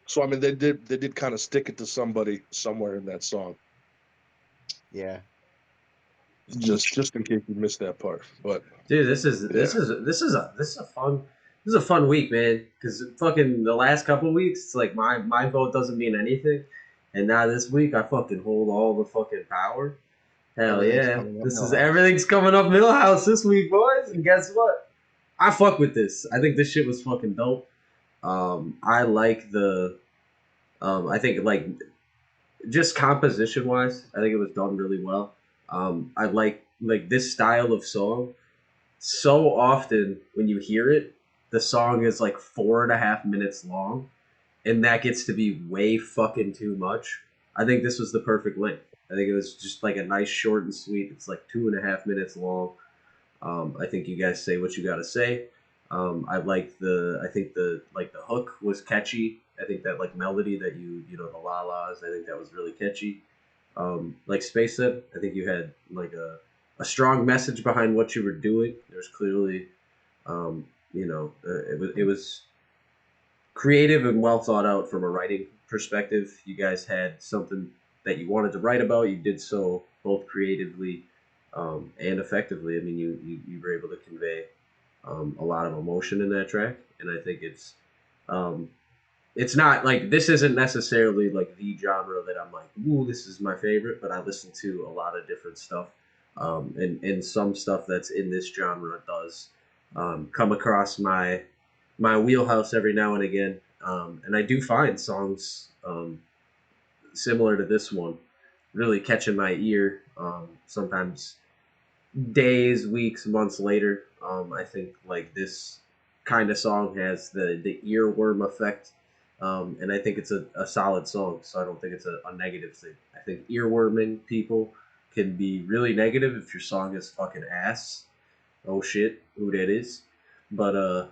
So I mean, they did kind of stick it to somebody somewhere in that song. Yeah. Just in case you missed that part, but dude, this is a fun week, man. Because fucking the last couple weeks, it's like my vote doesn't mean anything, and now this week I fucking hold all the fucking power. Hell Everything's yeah, coming up this is Millhouse. everything's coming up Millhouse this week, boys. And guess what? I fuck with this. I think this shit was fucking dope. I like the, I think like just composition wise, I think it was done really well. I like this style of song. So often when you hear it, the song is like 4.5 minutes long, and that gets to be way fucking too much. I think this was the perfect length. I think it was just like a nice short and sweet. It's like 2.5 minutes long. I think you guys say what you got to say. I like I think the hook was catchy. I think that like melody that you know, the la la's, I think that was really catchy. Like Space said, I think you had like a strong message behind what you were doing. There's clearly, it was creative and well thought out from a writing perspective. You guys had something that you wanted to write about. You did so both creatively and effectively. I mean, you were able to convey a lot of emotion in that track, and I think it's not like this isn't necessarily like the genre that I'm like, ooh, this is my favorite, but I listen to a lot of different stuff, and some stuff that's in this genre does come across my wheelhouse every now and again, and I do find songs similar to this one really catching my ear. Sometimes days, weeks, months later. I think like this kind of song has the earworm effect, and I think it's a solid song. So I don't think it's a negative thing. I think earworming people can be really negative if your song is fucking ass. Oh shit, who that is? But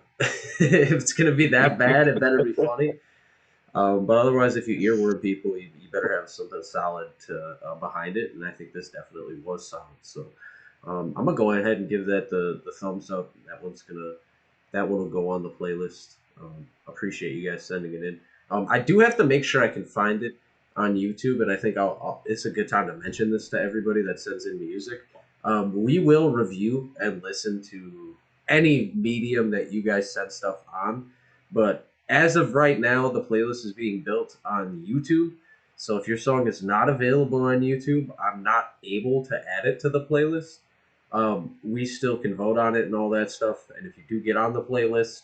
if it's gonna be that bad, it better be funny. But otherwise, if you earworm people, you better have something solid to behind it, and I think this definitely was solid. So I'm gonna go ahead and give that the thumbs up. That one will go on the playlist. Appreciate you guys sending it in. I do have to make sure I can find it on YouTube, and I think it's a good time to mention this to everybody that sends in music. We will review and listen to any medium that you guys send stuff on, but as of right now, the playlist is being built on YouTube. So if your song is not available on YouTube, I'm not able to add it to the playlist. We still can vote on it and all that stuff. And if you do get on the playlist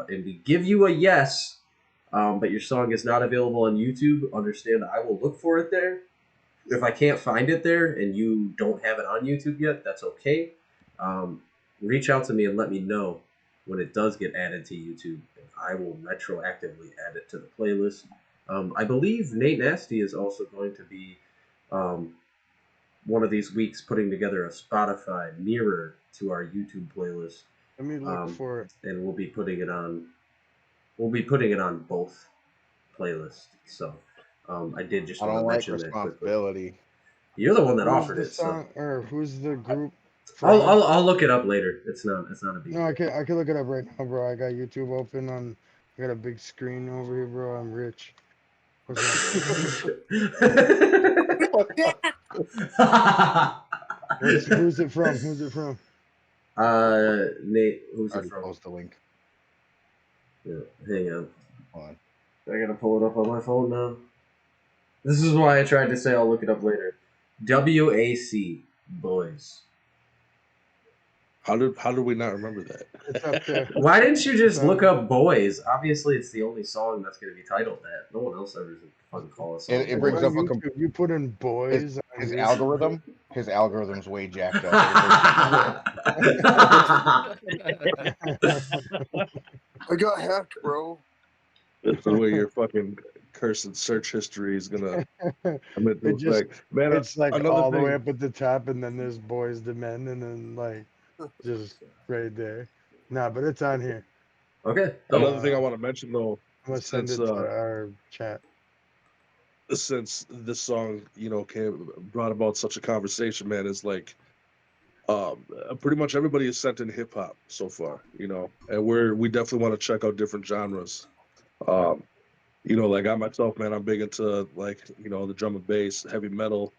and we give you a yes, but your song is not available on YouTube, understand I will look for it there. If I can't find it there and you don't have it on YouTube yet, that's okay. Reach out to me and let me know when it does get added to YouTube. I will retroactively add it to the playlist. I believe Nate Nasty is also going to be one of these weeks putting together a Spotify mirror to our YouTube playlist. Let me look for it. And we'll be putting it on. We'll be putting it on both playlists. So I did just want to mention that quickly. Responsibility. You're the one that Who's offered the it. song, So or who's the group? I'll look it up later. It's not a big. No, I can look it up right now, bro. I got YouTube open on. I got a big screen over here, bro. I'm rich. What's who's it from? Who's it from? Nate, who's it Already from? post the link. Yeah, hang on. Hold on. I gotta pull it up on my phone now. This is why I tried to say I'll look it up later. WAC Boys. How did we not remember that? It's up there. Why didn't you just look up Boys? Obviously, it's the only song that's going to be titled that. No one else ever fucking call a song. It brings up you put in Boys. His algorithm. His algorithm's way jacked up. I got hacked, bro. That's the way your fucking cursed search history is gonna come into effect. Man, it's like all the thing, way up at the top, and then there's Boys to Men, and then like just right there. Nah, but it's on here. Okay. Another thing I want to mention though, I'm gonna send it to our chat. Since this song, brought about such a conversation, man, is like Pretty much everybody is sent in hip hop so far, you know, and we definitely want to check out different genres. You know, like I myself, man, I'm big into like, you know, the drum and bass, heavy metal.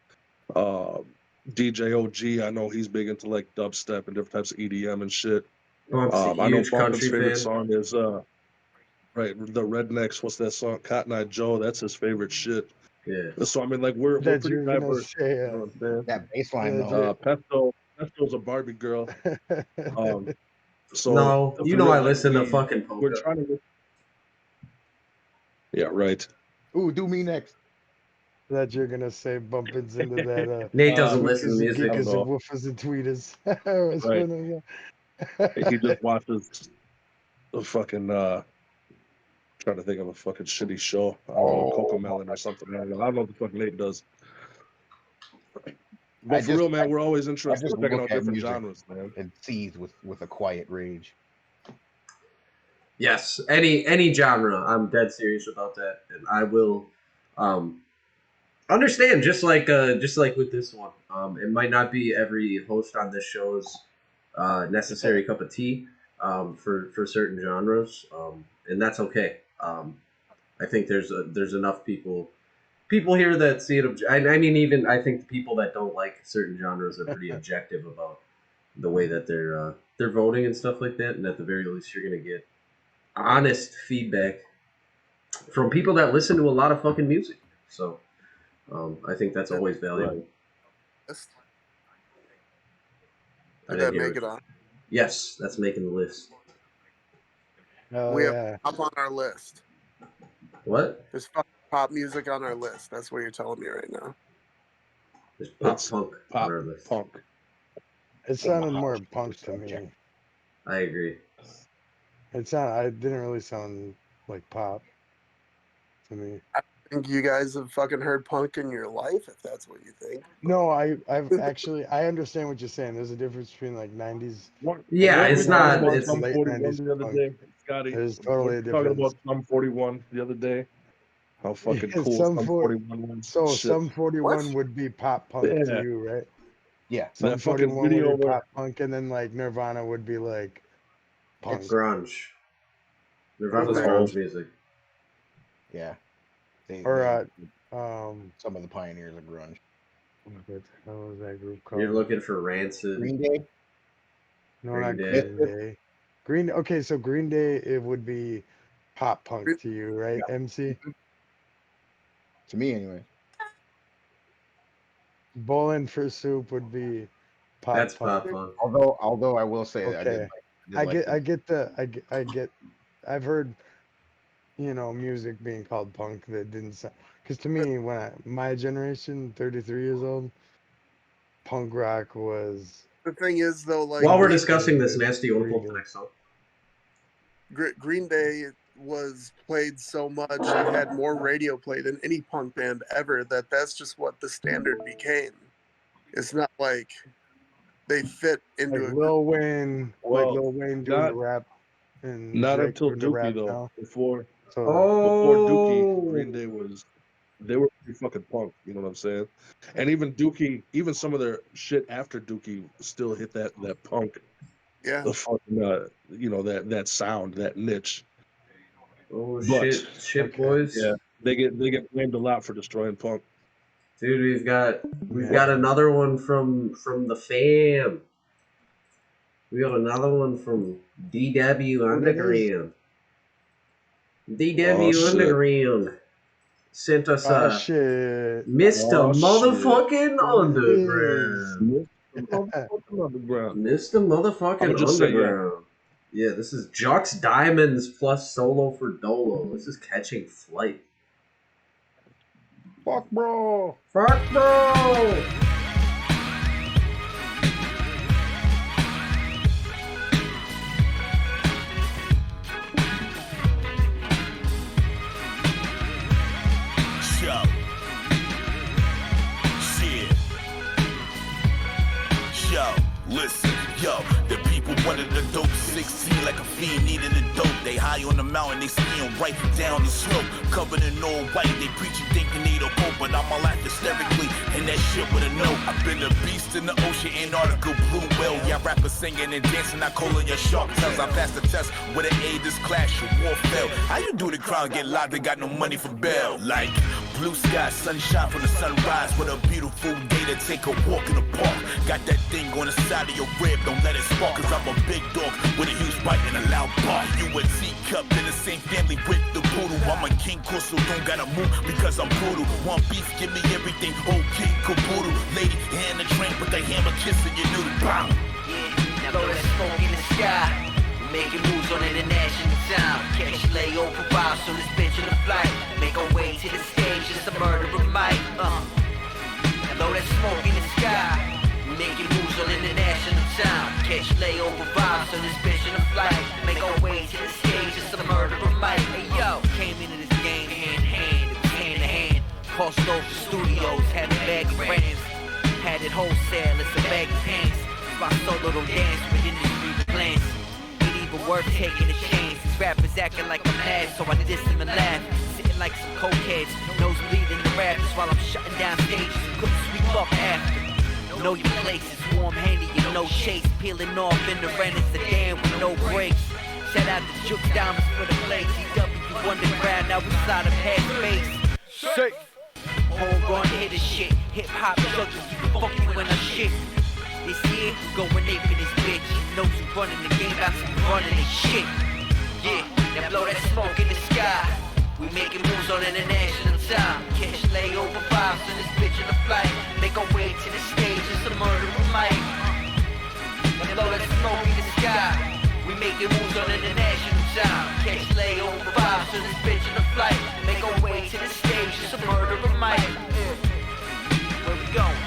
DJ OG, I know he's big into like dubstep and different types of EDM and shit. Bump's a I know huge Bumpin's country favorite fan. song is right, the Rednecks. What's that song? Cotton Eye Joe. That's his favorite shit. Yeah. So I mean, like we're That pretty you're gonna diverse. say, You know what I'm saying? That bass line though. Pesto's a Barbie girl. So No, you for know real, I like, listen to fucking we're polka. trying to. Yeah, right. Ooh, do me next. that you're gonna say Bumpins into that. Nate doesn't listen to music. Gigas know. and woofers and tweeters. Right. He just watches the fucking. Trying to think of a fucking shitty show. I don't know, Cocomelon or something. I don't know what the fuck Nate does. But for real, man, we're always interested in checking out different genres, man. And seethe with a quiet rage. Yes, any genre. I'm dead serious about that, and I will understand. Just like with this one, it might not be every host on this show's necessary cup of tea for certain genres, and that's okay. I think there's enough people here that see it. I mean, even I think the people that don't like certain genres are pretty objective about the way that they're voting and stuff like that. And at the very least, you're gonna get honest feedback from people that listen to a lot of fucking music. So I think that's always valuable. Did that make it on? Yes, that's making the list. We have pop on our list. What? There's fucking pop music on our list. That's what you're telling me right now. There's punk on our list. Punk. It sounded more punk to me. I agree. It didn't really sound like pop to me. I think you guys have fucking heard punk in your life, if that's what you think. No, I've actually I understand what you're saying. There's a difference between like 90s. Yeah, it's not. It's It's Sum late 41 90s the other punk. day, Scotty. There's totally a Talking difference. about Sum 41 the other day. How fucking cool Sum Sum 41 was. So Shit. Sum 41 would be pop punk to you, right? Yeah. Sum That fucking 41 video would be where- pop punk, and then like Nirvana would be like punk. It's grunge. Nirvana's Okay. grunge music. Yeah. Some of the pioneers of grunge. What the hell was that group called? You're looking for Rancid. Green Day? No, Green not Day. Green Day. Okay, so Green Day, it would be pop punk to you, right, MC? To me, anyway. Bowling for Soup would be pop That's punk. pop punk. Although I will say Okay. I've heard, music being called punk that didn't sound, because to me, my generation, 33 years old, punk rock was. The thing is, though, like While we're discussing this, Nasty, you want to pull up the next song? Green Day was played so much and had more radio play than any punk band ever that's just what the standard became. It's not like they fit into Like a Lil Wayne, doing the rap, and Not Drake until doing the rap Dookie though. now. Before So, Dookie, Green Day they were pretty fucking punk. You know what I'm saying? And even Dookie, even some of their shit after Dookie still hit that punk. Yeah. The fucking that sound, that niche. Oh But, shit, boys. Yeah, they get blamed a lot for destroying punk. Dude, we've got another one from the fam. We got another one from DW Underground. DW Underground sent us shit. Mr. Motherfucking Underground. Mr. Motherfucking Underground. Yeah, this is Juxx Diamonds plus solo for Dolo. This is Catching Flight. Fuck, bro. Fuck, bro. Yo. Shit. Yo, listen, yo, the people wanted the dope 16 like a fiend needed a dope. They high on the mountain, they skiing right down the slope. Covered in all white, they preaching thinking they the pope, but I'ma laugh hysterically. And that shit with a note. I've been a beast in the ocean, Antarctica, blue whale. Yeah, rappers singing and dancing, I call it your shark tells. I passed the test with an A, this clash, your war fail. How you do the crowd get locked, they got no money for bail? Like blue sky, sunshine from the sunrise. What a beautiful day to take a walk in the park. Got that thing on the side of your rib, don't let it spark. Cause I'm a big dog with a huge bite and a loud bark. You a teacup in the same family with the poodle. I'm a king corso, don't gotta move because I'm brutal. Want beef, give me everything, okay, caboodle. Lady, hand the drink with the hammer kissing your noodle. Bow. Yeah, now blow that smoke in the sky. Making moves on international time. Catch layover vibes on this bitch in the flight. Make our way to the stage, it's a murderer mic. Now blow that smoke in the sky. Making moves on international time. Catch layover vibes on this bitch in the flight. Make our way to the stage, it's a murderer mic. Hey yo, came into this game hand in hand, it was hand to hand. Crossed over studios, had a bag of brands. Had it wholesale, it's a bag of pants. My solo don't dance with industry plans. But worth taking a chance. These rappers acting like I'm mad, so I diss them and laugh. Sitting like some cokeheads, nose bleeding the rappers while I'm shutting down stages. Couldn't sweep up after. Know your place is warm handy and no chase. Peeling off in the rent, it's a damn with no brakes. Shout out to Juxx Diamonds for the play. GW underground, now we slide a past space. Safe. Homegrown hit the shit. Hip hop judges, you can fuck you when I shit. This year, going ape in this bitch. Knows who running the game, about to be running this shit. Yeah, now blow that smoke in the sky. We making moves on international time. Catch layover vibes on this bitch in the flight. Make our way to the stage, it's a murderer mic. Now blow that smoke in the sky. We making moves on international time. Catch layover vibes on this bitch in the flight. Make our way to the stage, it's a murderer mic. Where we going?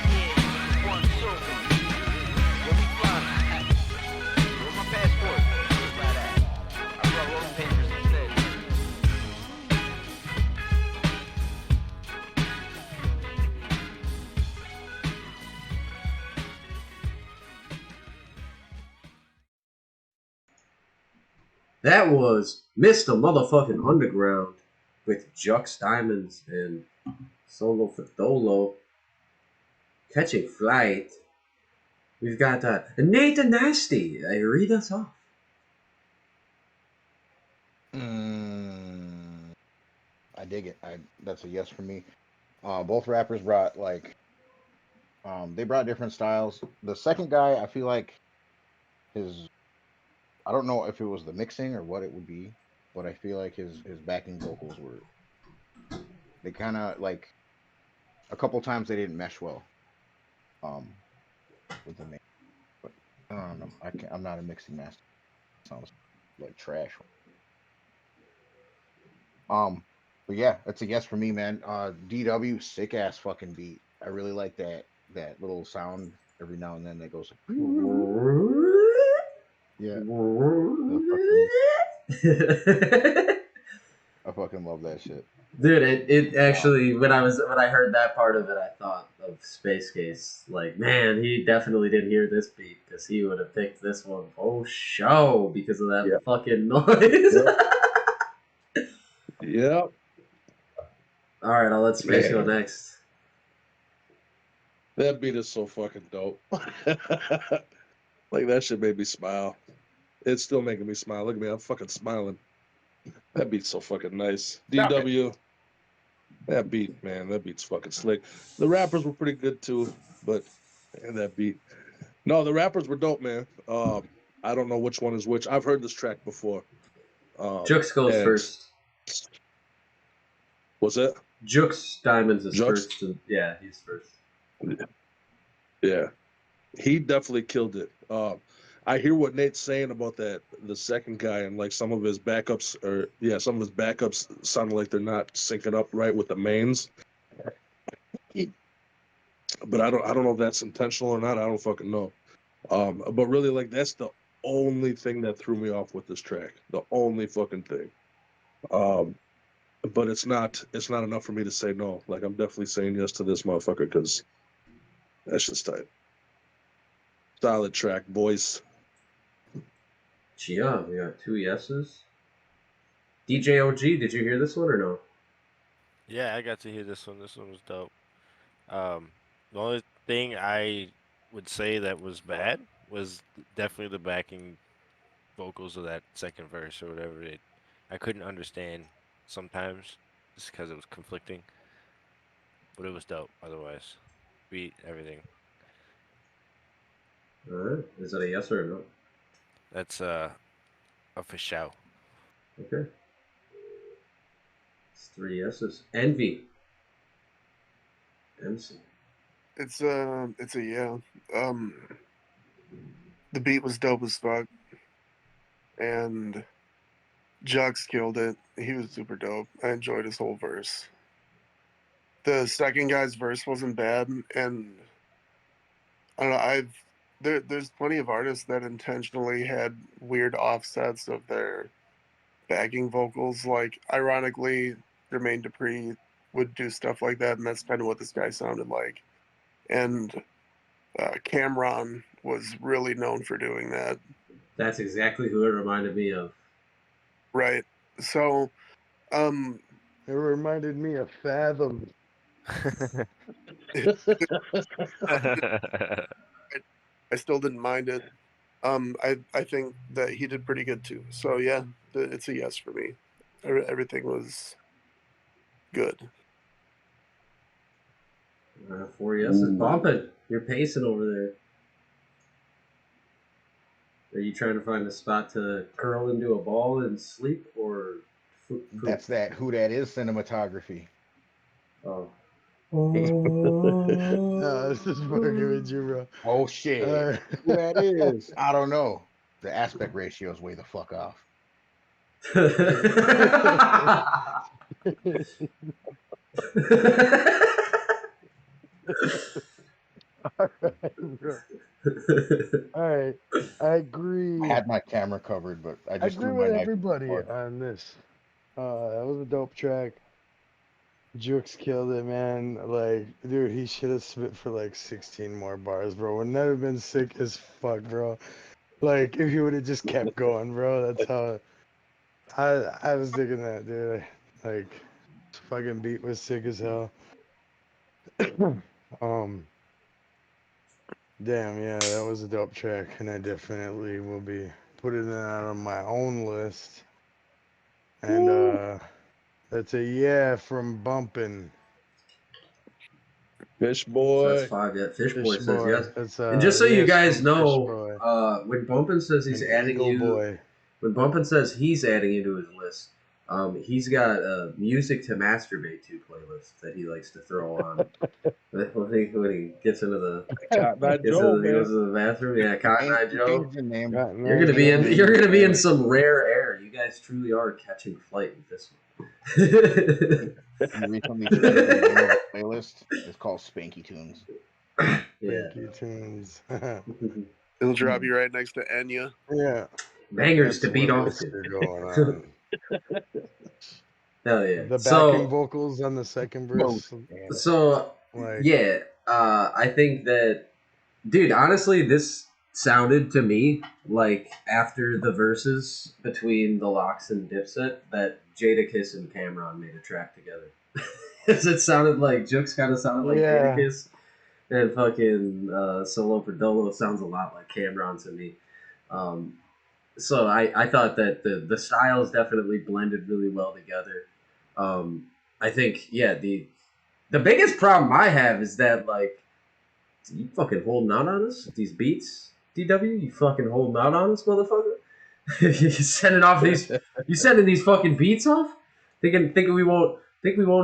That was Mr. Motherfucking Underground with Juxx Diamonds and solo for Dolo. Catching Flight. We've got Nathan Nasty. Read us off. I dig it. That's a yes for me. Both rappers brought they brought different styles. The second guy, I feel like I don't know if it was the mixing or what it would be, but I feel like his backing vocals they kind of like a couple times they didn't mesh well. With the name, but I don't know. I'm not a mixing master. It sounds like trash. But yeah, that's a yes for me, man. DW, sick ass fucking beat. I really like that little sound every now and then that goes. Yeah. I fucking love that shit. Dude, it actually when I heard that part of it, I thought of Space Case. Like, man, he definitely didn't hear this beat because he would have picked this one for show because of that fucking noise. Yep. All right, I'll let Space go next. That beat is so fucking dope. Like, that shit made me smile. It's still making me smile. Look at me, I'm fucking smiling. That beat's so fucking nice. DW, that beat, man, that beat's fucking slick. The rappers were pretty good too, but man, that beat. No, the rappers were dope, man. I don't know which one is which. I've heard this track before. Juxx goes first. Was it? Juxx Diamonds is Juxx? first. Yeah, he's first. Yeah. He definitely killed it. I hear what Nate's saying about the second guy, and like some of his backups sounded like they're not syncing up right with the mains. But I don't know if that's intentional or not. I don't fucking know. But really, like, that's the only thing that threw me off with this track. The only fucking thing. But it's not enough for me to say no. Like, I'm definitely saying yes to this motherfucker because that's just tight. Solid track, boys. Yeah, we got 2 yeses. DJ OG, did you hear this one or no? Yeah, I got to hear this one. This one was dope. The only thing I would say that was bad was definitely the backing vocals of that second verse or whatever. I couldn't understand sometimes just because it was conflicting, but it was dope. Otherwise, beat everything. All right. Is that a yes or a no? That's a for show. Okay. It's 3 yeses. Envy. MC. It's a yeah. The beat was dope as fuck, and Juxx killed it. He was super dope. I enjoyed his whole verse. The second guy's verse wasn't bad, and I don't know. There's plenty of artists that intentionally had weird offsets of their backing vocals. Like, ironically, Jermaine Dupri would do stuff like that, and that's kind of what this guy sounded like. And Cameron was really known for doing that. That's exactly who it reminded me of. Right. So, it reminded me of Fathom. I still didn't mind it. I think that he did pretty good too. So yeah, it's a yes for me. Everything was good. 4 yeses. Bumping. You're pacing over there. Are you trying to find a spot to curl into a ball and sleep, or? That's that. Who that is cinematography. Oh. No, this is fucking with you, bro. Oh shit. Who that is? I don't know. The aspect ratio is way the fuck off. All right, bro. All right, I agree. I had my camera covered, but I just agree threw my with knife everybody forward. on this. That was a dope track. Juxx killed it, man. Like, dude, he should have spit for like 16 more bars, bro. Wouldn't that have been sick as fuck, bro? Like, if he would have just kept going, bro. That's how I was digging that, dude. Like, this fucking beat was sick as hell. Damn, yeah, that was a dope track, and I definitely will be putting it on my own list. And that's a yeah from Bumpin'. Fish boy. That's 5. Yeah, Fish Boy says Boy. yes. That's, and just so you yes guys from know, when Bumpin' says he's and adding Eagle you, Boy. when Bumpin' says he's adding you to his list, he's got a music to masturbate to playlist that he likes to throw on when he gets into the goes to the bathroom. Yeah, Cotton Eye Joe. You're gonna be in some rare air. You guys truly are catching flight with this one. You recently started the name of a playlist. It's called Spanky Tunes. Spanky Tunes. It'll drop you right next to Enya. Yeah. Bangers That's to beat what off to. going on. Hell yeah. The backing vocals on the second verse. So like, yeah, I think that, dude, honestly, this sounded to me like after the verses between the Lox and Dipset that Jadakiss and Cameron made a track together. It sounded like Juxx kind of sounded like Jadakiss, and fucking Solo for Dolo sounds a lot like Cameron to me. So I thought that the styles definitely blended really well together. I think, yeah, the biggest problem I have is that, like, you fucking holding out on us with these beats, DW? You fucking holding out on us, motherfucker? You sending these fucking beats off? Thinking we won't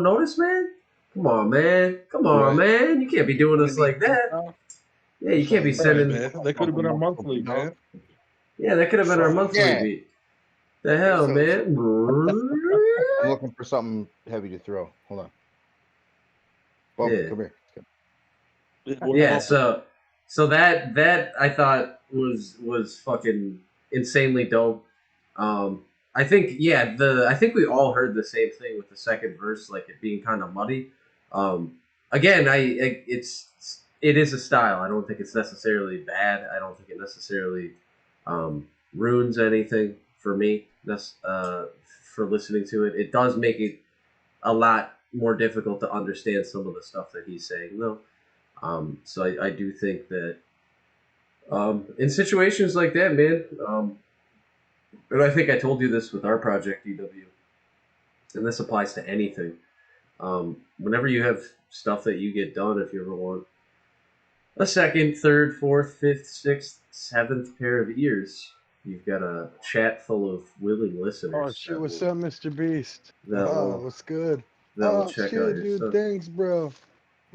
notice, man? Come on, man. Man. You can't be doing us like that. Yeah, you can't be sending. That could have been our monthly, man. Yeah, that could have been our monthly beat. The hell, man? I'm looking for something heavy to throw. Hold on. Well, come here. Yeah, so that I thought was fucking insanely dope. I think I think we all heard the same thing with the second verse, like it being kind of muddy. Again, it is a style. I don't think it's necessarily bad. I don't think it necessarily ruins anything for me. That's for listening to it. It does make it a lot more difficult to understand some of the stuff that he's saying, though. So I do think that in situations like that, man, and I think I told you this with our project, DW, and this applies to anything. Whenever you have stuff that you get done, if you ever want a second, third, fourth, fifth, sixth, seventh pair of ears, you've got a chat full of willing listeners. Oh shit, what's up, Mr. Beast? Will, what's good? That will Oh check shit, out your dude, stuff. thanks, bro.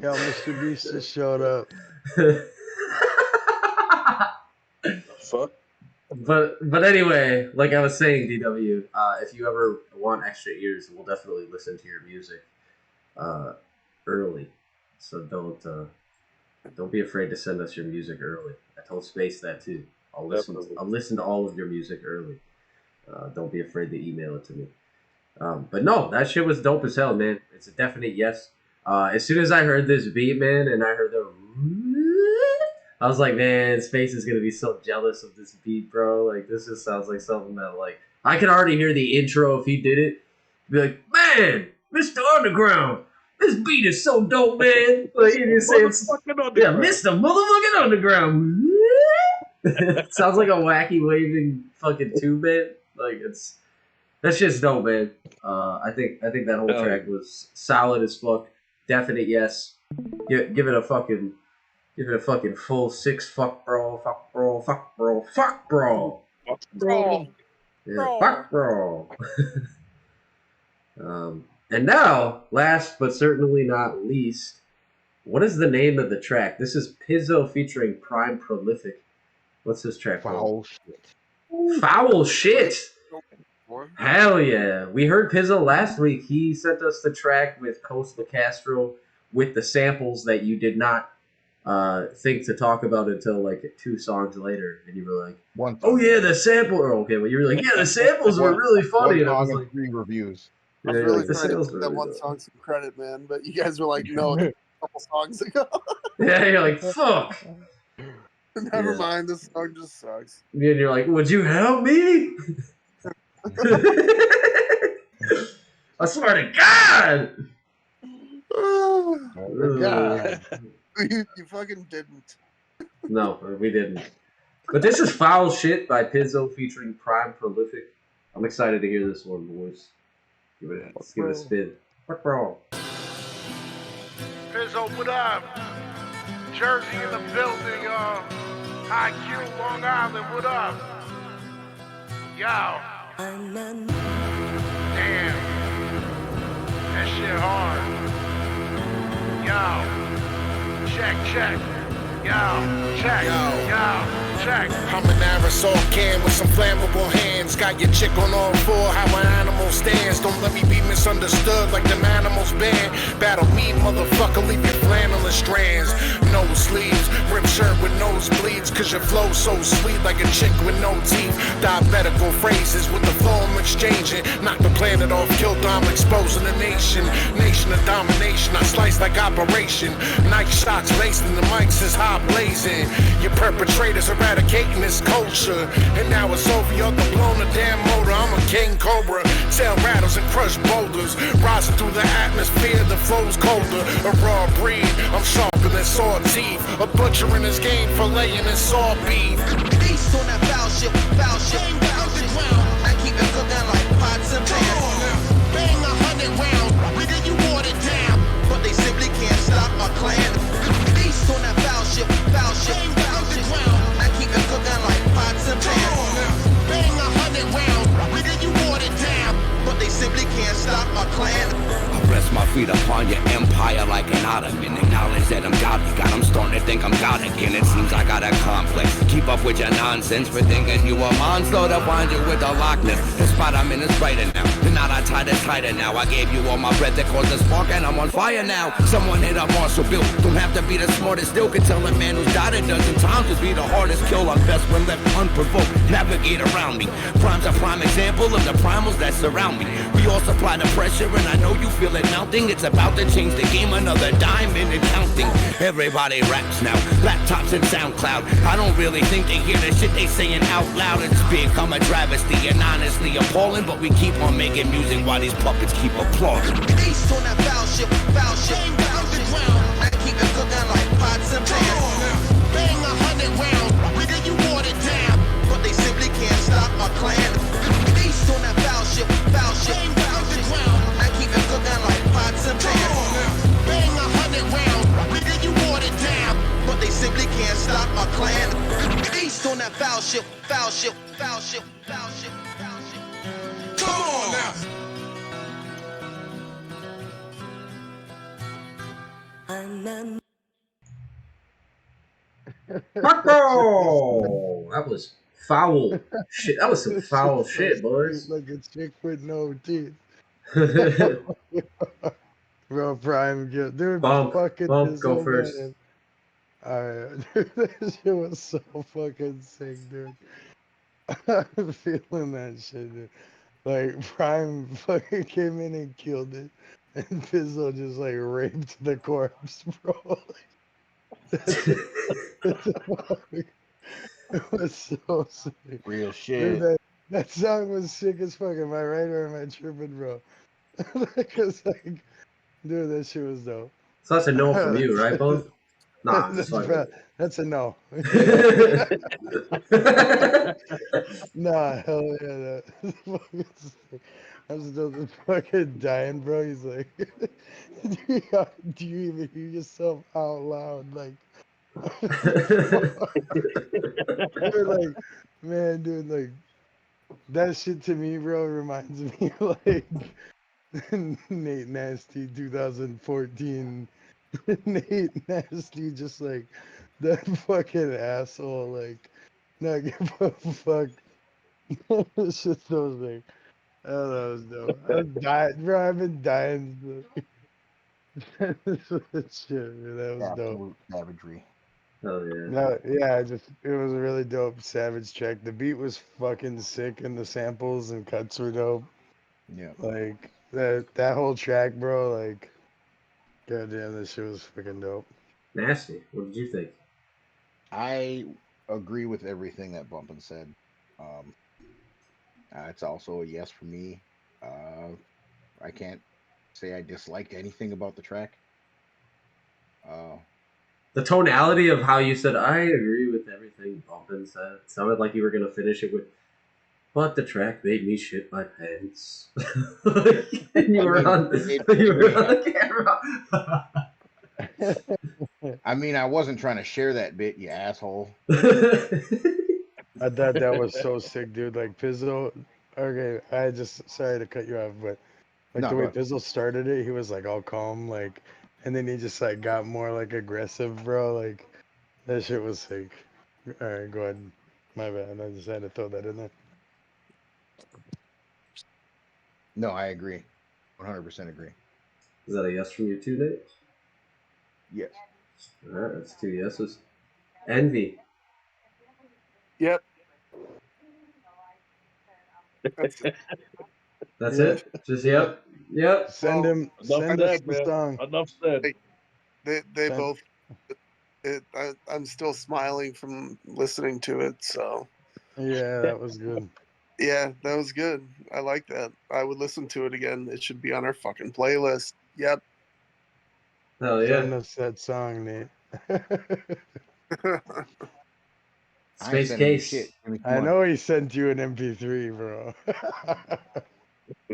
Yo, Mr. Beast just showed up. Fuck. But anyway, like I was saying, DW, if you ever want extra ears, we'll definitely listen to your music early. So don't be afraid to send us your music early. I told Space that too. I'll listen to all of your music early. Don't be afraid to email it to me. But no, that shit was dope as hell, man. It's a definite yes. As soon as I heard this beat, man, and I heard the, I was like, man, Space is gonna be so jealous of this beat, bro. Like, this just sounds like something that, like, I can already hear the intro if he did it. Be like, man, Mr. Underground, this beat is so dope, man. Like, you just say it's, yeah, Mr. Motherfucking Underground. Sounds like a wacky waving fucking tube, man. Like, that's just dope, man. I think that whole track was solid as fuck. Definite yes. Give it a fucking full 6 fuck bro, fuck bro, fuck bro, fuck bro. Fuck bro. Yeah, fuck bro. And now, last but certainly not least, what is the name of the track? This is Pizzo featuring Pryme Prolifik. What's this track called? Foul shit. Hell yeah. We heard Pizzo last week. He sent us the track with Costa Castro with the samples that you did not think to talk about until like 2 songs later. And you were like, oh yeah, the sample. Oh, okay, well, you were like, yeah, the samples were really funny. And I was like, 3 reviews. I was really trying to give that one song some credit, man. But you guys were like, no, a couple songs ago. Yeah, you're like, fuck. Never mind, this song just sucks. And you're like, would you help me? I swear to God! Oh, God. You fucking didn't. No, we didn't. But this is Foul Shit by Pizzo featuring Pryme Prolifik. I'm excited to hear this one, boys. Let's give it a spin. Fuck bro. Pizzo, what up? Jersey in the building, IQ, Long Island, what up? Yo. Damn. That shit hard. Yo. Check. Yo. Check. Yo. Check. I'm an aerosol can with some flammable hands. Got your chick on all 4, how an animal stands. Don't let me be misunderstood like them animals band. Battle me, motherfucker, leave your flannel in strands. No sleeves, rip shirt with nosebleeds. Cause your flow so sweet like a chick with no teeth. Diabetical phrases with the flow I'm exchanging. Knock the planet off, kill Dom, exposing the nation. Nation of domination, I slice like operation. Nice shots lacing, the mics is hot blazing. Your perpetrators eradicating this culture. And now it's over, y'all done blown the damn motor. I'm a king cobra, tail rattles and crush boulders. Rising through the atmosphere, the flow's colder. A raw breed, I'm sharper than sword teeth. A butcher in his game, filleting and saw beef. Beast on that foul shit. I keep it cooking like pots and pans. Bang 100 rounds, nigga, you watered down. But they simply can't stop my clan. Beast on that foul shit. I keep it cooking like pots and pans. Bang 100 rounds, nigga, you watered down. But they simply can't stop my clan. I rest my feet upon your empire like an ottoman. Acknowledge that I'm godly, God, I'm starting to think I'm God again. It seems I got a complex. Keep up with your nonsense for thinking you a monster to find you with a Loch Ness. The spot I'm in is brighter now. The knot I tied is tighter now. I gave you all my breath that caused a spark and I'm on fire now. Someone hit up Marshall Bill. Don't have to be the smartest, still can tell a man who's died a dozen times to be the hardest kill. I'm best when left unprovoked. Navigate around me. Pryme's a prime example of the primals that surround me. We all supply the pressure and I know you feel it mounting. It's about to change the game, another diamond and counting. Everybody raps now, laptops and SoundCloud. I don't really think they hear the shit they saying out loud. It's become a travesty and honestly appalling, but we keep on making music while these puppets keep applauding. Beast on that foul shit. I keep it cooking like pots can't stop my clan. East on that foul shit, foul shit, foul shit, foul shit, foul shit. Come on now. Marco! That was foul shit. That was some foul shit, boys. Like a chick with no teeth. Bro, Pryme, dude, fucking Bump, is go so first. bad. Alright, that shit was so fucking sick, dude. I'm feeling that shit, dude. Like, Pryme fucking came in and killed it, and Pizzo just, like, raped the corpse, bro. It was so sick. Real Dude, shit. that song was sick as fuck. Am I right or am I tripping, bro? Because, like, dude, that shit was dope. So that's a no from you, right, Bump? Nah, I'm just fucking. That's a no. Nah, hell yeah. I'm still fucking dying, bro. He's like, do you even hear yourself out loud? Like, dude, like, man, dude, like, that shit to me, bro, reminds me like Nate Nasty 2014. Nate Nasty, just like that fucking asshole, like, not give a fuck. This shit so sick. Oh, that was dope. I was dying, bro. I've been dying. Shit, man, that was dope. Absolute savagery. Oh yeah. No, yeah, it was a really dope Savage track. The beat was fucking sick, and the samples and cuts were dope. Yeah. Like that whole track, bro. Like, goddamn, this shit was fucking dope. Nasty. What did you think? I agree with everything that Bumpin said. It's also a yes for me. I can't say I disliked anything about the track. The tonality of how you said, I agree with everything Bumpin said, sounded like you were going to finish it with, but the track made me shit my pants. you were on the camera. I mean, I wasn't trying to share that bit, you asshole. I thought that was so sick, dude. Like Pizzo. Okay, sorry to cut you off, but like No, the go way ahead. Pizzo started it, he was like all calm, like, and then he just like got more like aggressive, bro. Like that shit was sick. All right, go ahead. My bad. I just had to throw that in there. No, I agree. 100% agree. Is that a yes from you too, Nate? Yes. Alright, that's 2 yeses. Envy. Yep. That's it? Just yep? Yep. Send us the song. Enough said. They both. I'm still smiling from listening to it. So. Yeah, that was good. Yeah, that was good. I like that. I would listen to it again. It should be on our fucking playlist. Yep. Hell yeah. Send us that song, Nate. Space Case. I know he sent you an MP3, bro.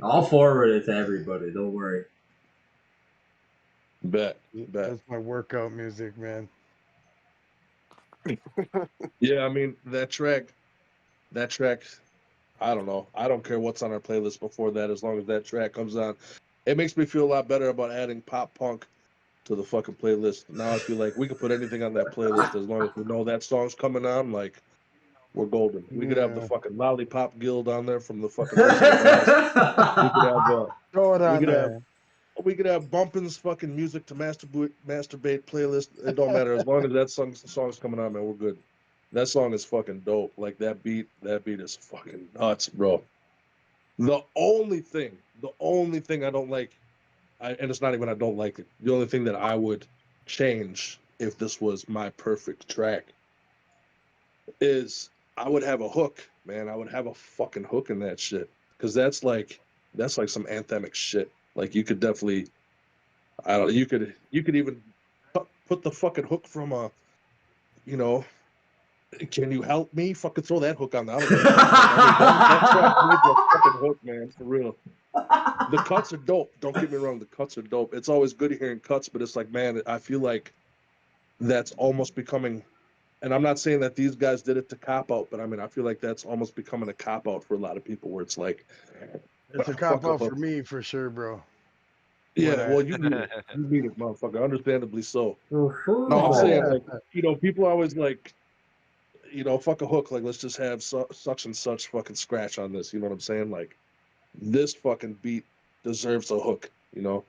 I'll forward it to everybody. Don't worry. Bet. That's my workout music, man. Yeah, I mean that track, I don't know. I don't care what's on our playlist before that, as long as that track comes on. It makes me feel a lot better about adding pop punk to the fucking playlist. Now I feel like we could put anything on that playlist as long as we know that song's coming on. Like, we're golden. We could have the fucking Lollipop Guild on there from the fucking. We could have Bumpin's fucking music to masturbate playlist. It don't matter as long as that song's coming on, man. We're good. That song is fucking dope. Like that beat is fucking nuts, bro. The only thing I don't like, and it's not even I don't like it. The only thing that I would change if this was my perfect track is I would have a hook, man. I would have a fucking hook in that shit, because that's like some anthemic shit. Like you could definitely, you could even put the fucking hook from a, can you help me? Fucking throw that hook on the album. That track needs a fucking hook, man, for real. The cuts are dope. Don't get me wrong, the cuts are dope. It's always good hearing cuts, but it's like, man, I feel like that's almost becoming And I'm not saying that these guys did it to cop out, but I mean, I feel like that's almost becoming a cop out for a lot of people, where it's like, It's a fuck cop out hook. for me for sure, bro. Yeah, well, you mean it, motherfucker. Understandably so. No, I'm saying, like, people are always like, fuck a hook. Like, let's just have such and such fucking scratch on this. You know what I'm saying? Like, this fucking beat deserves a hook. No,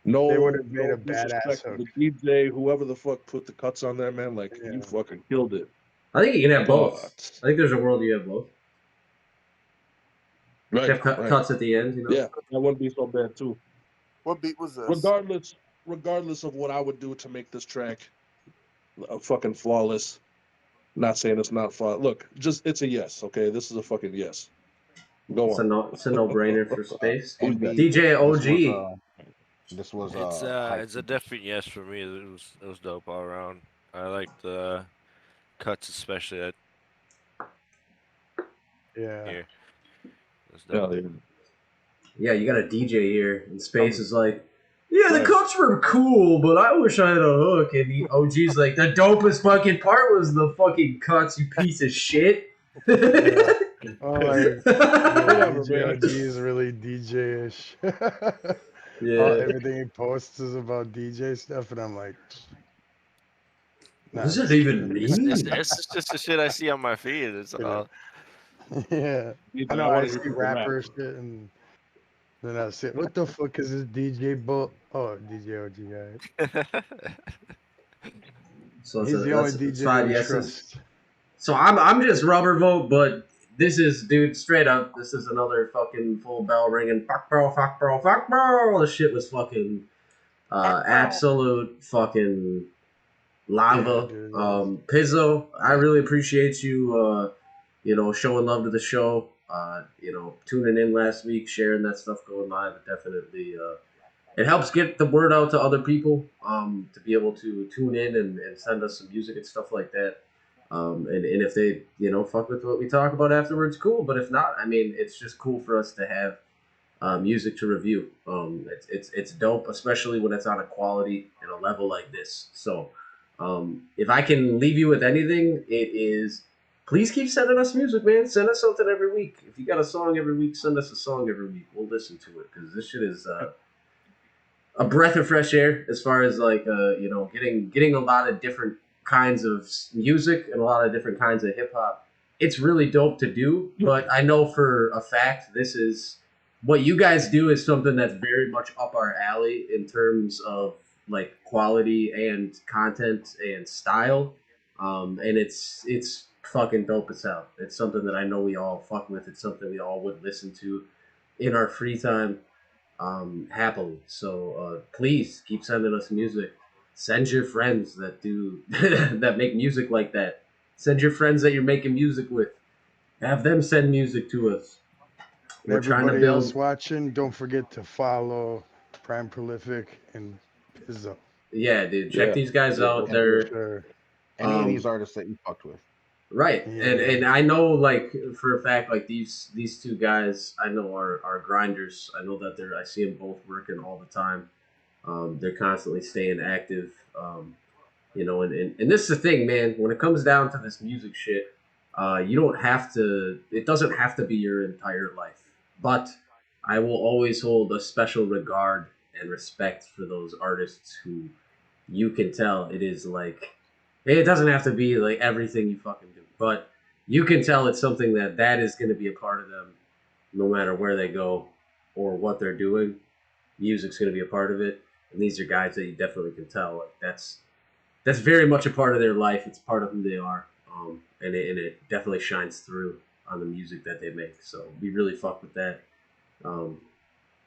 They would have made no a badass disrespect to hook. the DJ, whoever the fuck put the cuts on there, man. Like, you fucking killed it. I think you can have both. But- I think there's a world you have both. Right, Have cuts at the end, Yeah, that wouldn't be so bad too. What beat was this? Regardless of what I would do to make this track fucking flawless. Not saying it's not flawless. Look, it's a yes. Okay, this is a fucking yes. Go on. It's a no-brainer for Space. NB, DJ OG. This was It's a definite yes for me. It was dope all around. I like the cuts, especially that. Yeah. Here. That's dope. Yeah, you got a DJ here, and Space is like, yeah, the cuts were cool, but I wish I had a hook. And the OG's like, the dopest fucking part was the fucking cuts, you piece of shit. Oh, like, DJ OG is really DJ-ish. Yeah. Everything he posts is about DJ stuff, and I'm like, what does it even mean? It's just the shit I see on my feed. It's all. Yeah. I know, I see rapper shit, and then I say, what the fuck is this DJ Bull? Oh, DJ OG guy. So he's the only DJ five we yeses. trust. So I'm just rubber vote, but this is, dude, straight up, this is another fucking full bell ringing. Fuck bro, fuck bro, fuck bro. This shit was fucking absolute fucking lava. Pizzo, I really appreciate you, showing love to the show. Tuning in last week, sharing that stuff going live. It definitely, it helps get the word out to other people, to be able to tune in and send us some music and stuff like that. And if they, fuck with what we talk about afterwards, cool. But if not, I mean, it's just cool for us to have music to review. It's dope, especially when it's on a quality and a level like this. So if I can leave you with anything, it is, please keep sending us music, man. Send us something every week. If you got a song every week, send us a song every week. We'll listen to it, because this shit is a breath of fresh air as far as like getting a lot of different kinds of music and a lot of different kinds of hip hop. It's really dope to do, but I know for a fact this is what you guys do is something that's very much up our alley in terms of like quality and content and style. And it's fucking dope as hell. It's something that I know we all fuck with. It's something we all would listen to in our free time, happily. So please keep sending us music. Send your friends that do that make music like that. Send your friends that you're making music with. Have them send music to us. We're trying to Everybody build. else watching, don't forget to follow Pryme, Prolifik, and Pizzo. Yeah, dude, check these guys out. They're any of these artists that you fucked with. Right. Yeah. And I know, like, for a fact, like these two guys I know are grinders. I know that I see them both working all the time. They're constantly staying active. And this is the thing, man, when it comes down to this music shit, you don't have to, it doesn't have to be your entire life. But I will always hold a special regard and respect for those artists who you can tell it is like, it doesn't have to be like everything you fucking do, but you can tell it's something that is going to be a part of them no matter where they go or what they're doing. Music's going to be a part of it. And these are guys that you definitely can tell like that's very much a part of their life. It's part of who they are. And it definitely shines through on the music that they make. So we really fuck with that.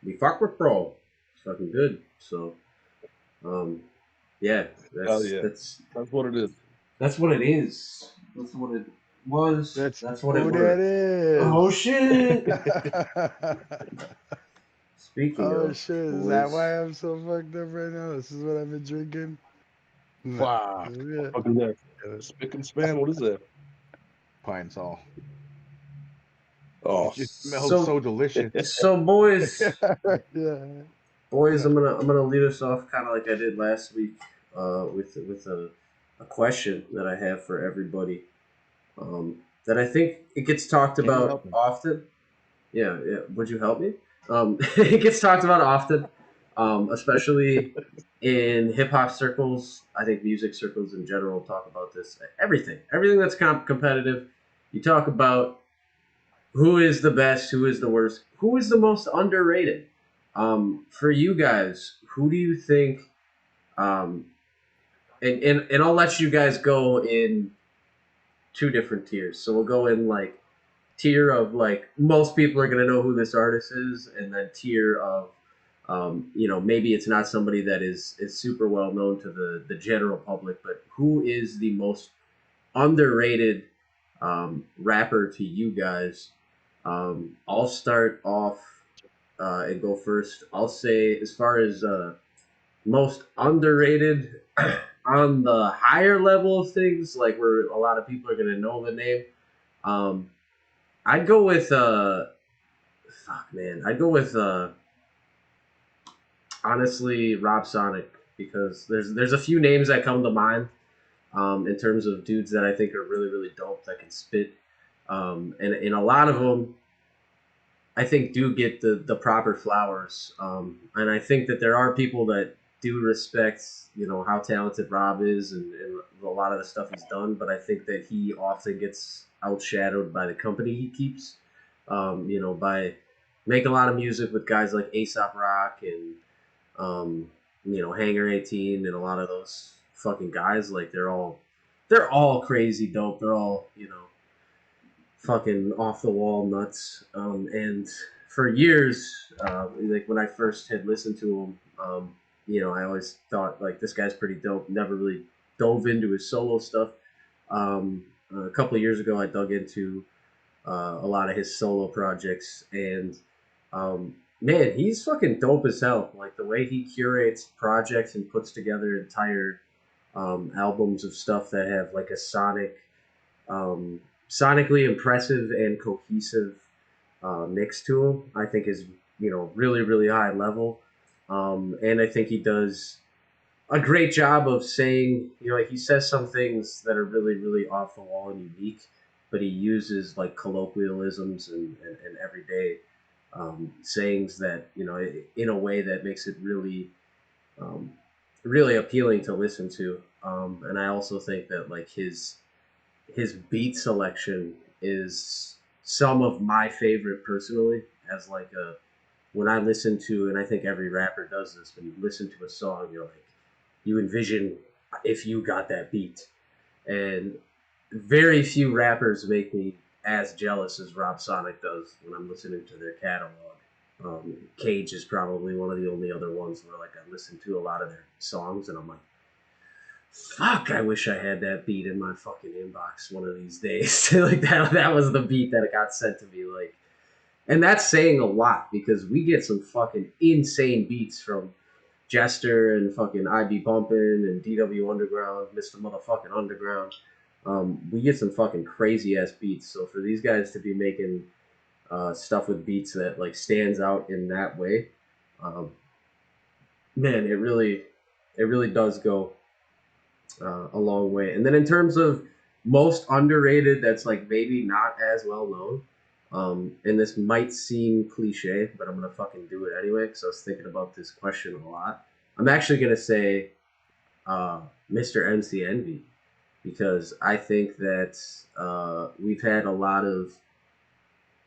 We fuck with Pro. It's fucking good. So, yeah, that's what it is. That's what it is. That's what it was. That's what it was. That is. Oh shit! Speaking of, shit, is that why I'm so fucked up right now? This is what I've been drinking. Wow. Yeah. What is that? Spick and span. What is that? Pine Sol. Oh, it just smells so delicious. So boys, yeah. Boys, I'm gonna lead us off kind of like I did last week, with a question that I have for everybody. That I think it gets talked about often. Yeah, yeah. Would you help me? It gets talked about often, especially in hip hop circles. I think music circles in general talk about this. Everything that's competitive. You talk about who is the best, who is the worst, who is the most underrated. For you guys, who do you think? Um, and I'll let you guys go in two different tiers. So we'll go in like tier of like most people are gonna know who this artist is, and then tier of maybe it's not somebody that is super well known to the general public, but who is the most underrated rapper to you guys? I'll start off and go first. I'll say as far as most underrated on the higher level of things, like where a lot of people are gonna know the name. Um, I'd go with fuck man. I'd go with honestly Rob Sonic because there's a few names that come to mind in terms of dudes that I think are really really dope that can spit, and a lot of them I think do get the proper flowers, and I think that there are people that do respect how talented Rob is and a lot of the stuff he's done, but I think that he often gets outshadowed by the company he keeps, by making a lot of music with guys like Aesop Rock and Hanger 18 and a lot of those fucking guys. Like they're all crazy dope. They're all fucking off the wall nuts. And for years, like when I first had listened to him, I always thought like this guy's pretty dope. Never really dove into his solo stuff. A couple of years ago, I dug into a lot of his solo projects, and man, he's fucking dope as hell. Like the way he curates projects and puts together entire albums of stuff that have like a sonically impressive and cohesive mix to him, I think is really really high level, and I think he does a great job of saying, like he says some things that are really really off the wall and unique, but he uses like colloquialisms and everyday sayings that in a way that makes it really really appealing to listen to, and I also think that like his beat selection is some of my favorite personally. As like a when I listen to, and I think every rapper does this, when you listen to a song, you're like you envision if you got that beat, and very few rappers make me as jealous as Rob Sonic does when I'm listening to their catalog. Cage is probably one of the only other ones where like I listen to a lot of their songs and I'm like, fuck, I wish I had that beat in my fucking inbox one of these days. Like that was the beat that got sent to me. Like, and that's saying a lot because we get some fucking insane beats from Jester and fucking IB Bumpin' and DW Underground, Mr. Motherfucking Underground. We get some fucking crazy ass beats. So for these guys to be making stuff with beats that like stands out in that way, man, it really does go a long way. And then in terms of most underrated, that's like maybe not as well known. And this might seem cliche, but I'm gonna fucking do it anyway because I was thinking about this question a lot. I'm actually gonna say Mr. MC Envy because I think that we've had a lot of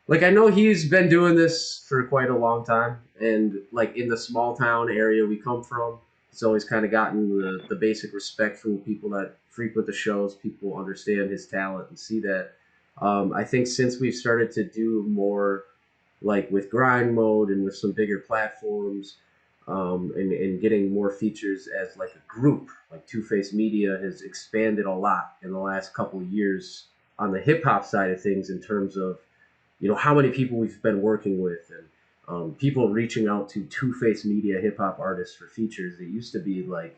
like I know he's been doing this for quite a long time, and like in the small town area we come from, he's always kind of gotten the basic respect from people that frequent the shows. People understand his talent and see that. I think since we've started to do more like with grind mode and with some bigger platforms, and getting more features as like a group, like Twoface Media has expanded a lot in the last couple of years on the hip hop side of things in terms of how many people we've been working with and people reaching out to Twoface Media hip hop artists for features. It used to be like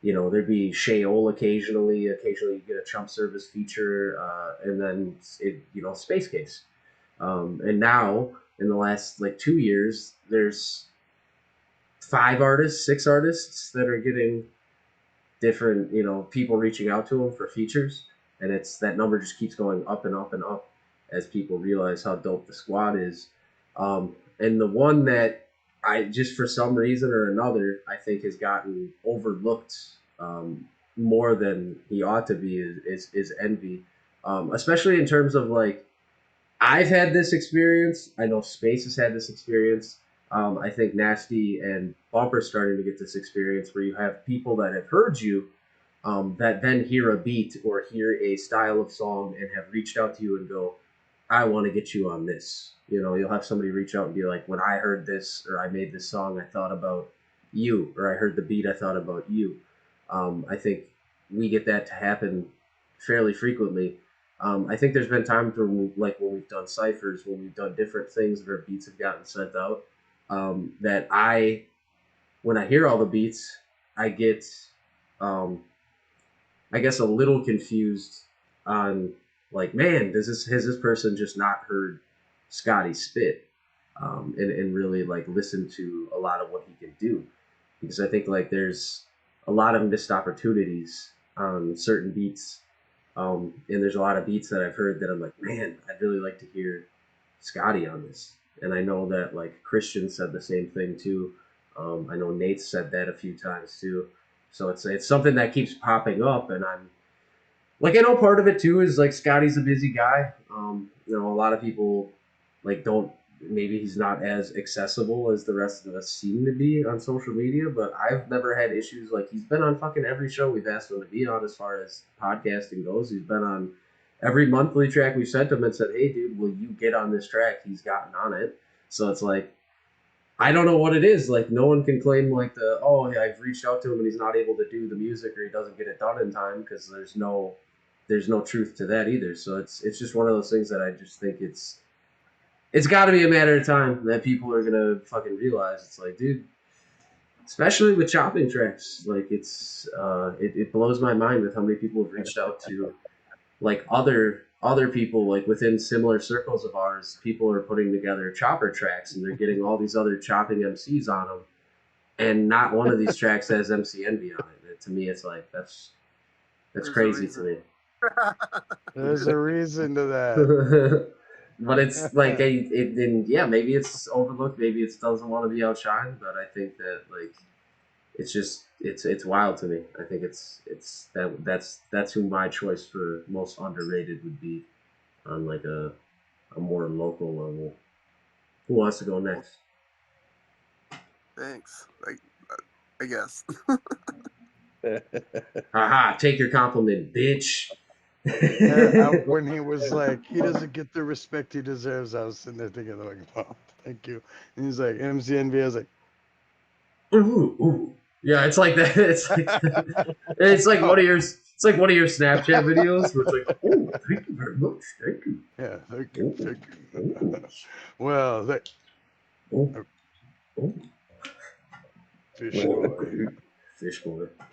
there'd be Sheol occasionally you get a Chump Service feature, and then Space Case. And now, in the last like 2 years, there's 6 artists that are getting different, people reaching out to him for features, and it's that number just keeps going up and up and up as people realize how dope the squad is. And the one that I just for some reason or another I think has gotten overlooked more than he ought to be is Envy, especially in terms of like I've had this experience. I know Space has had this experience. I think Nasty and Bumper's starting to get this experience where you have people that have heard you that then hear a beat or hear a style of song and have reached out to you and go, I want to get you on this. You'll have somebody reach out and be like, when I heard this or I made this song, I thought about you, or I heard the beat, I thought about you. I think we get that to happen fairly frequently. I think there's been times when we've done ciphers, when we've done different things where beats have gotten sent out, that when I hear all the beats, I get, I guess, a little confused on like, man, has this person just not heard Scotty spit, and really like listen to a lot of what he can do? Because I think like there's a lot of missed opportunities on certain beats. And there's a lot of beats that I've heard that I'm like, man, I'd really like to hear Scotty on this. And I know that like Christian said the same thing too. I know Nate said that a few times too. So it's something that keeps popping up, and I'm like, I know part of it too is like Scotty's a busy guy. A lot of people like maybe he's not as accessible as the rest of us seem to be on social media, but I've never had issues. Like, he's been on fucking every show we've asked him to be on as far as podcasting goes. He's been on every monthly track we've sent him and said, hey dude, will you get on this track? He's gotten on it. So it's like, I don't know what it is. Like, no one can claim like I've reached out to him and he's not able to do the music or he doesn't get it done in time, because there's no truth to that either. So it's just one of those things that I just think it's got to be a matter of time that people are gonna fucking realize. It's like, dude, especially with chopping tracks, like it blows my mind with how many people have reached out to like other people like within similar circles of ours. People are putting together chopper tracks and they're getting all these other chopping MCs on them, and not one of these tracks has MC Envy on it. To me, it's like that's crazy to me. There's a reason to that. But it's like maybe it's overlooked, maybe it doesn't want to be outshined, but I think that like it's just it's wild to me. I think that's who my choice for most underrated would be on like a more local level. Who wants to go next? Thanks. I guess. Haha, take your compliment, bitch. When he was like, he doesn't get the respect he deserves, I was sitting there thinking like, oh, thank you. And he's like, MC Envy, I was like, ooh. Yeah, it's like that. It's like one of your Snapchat videos where it's like, oh, thank you very much, thank you. Yeah, thank you. Well,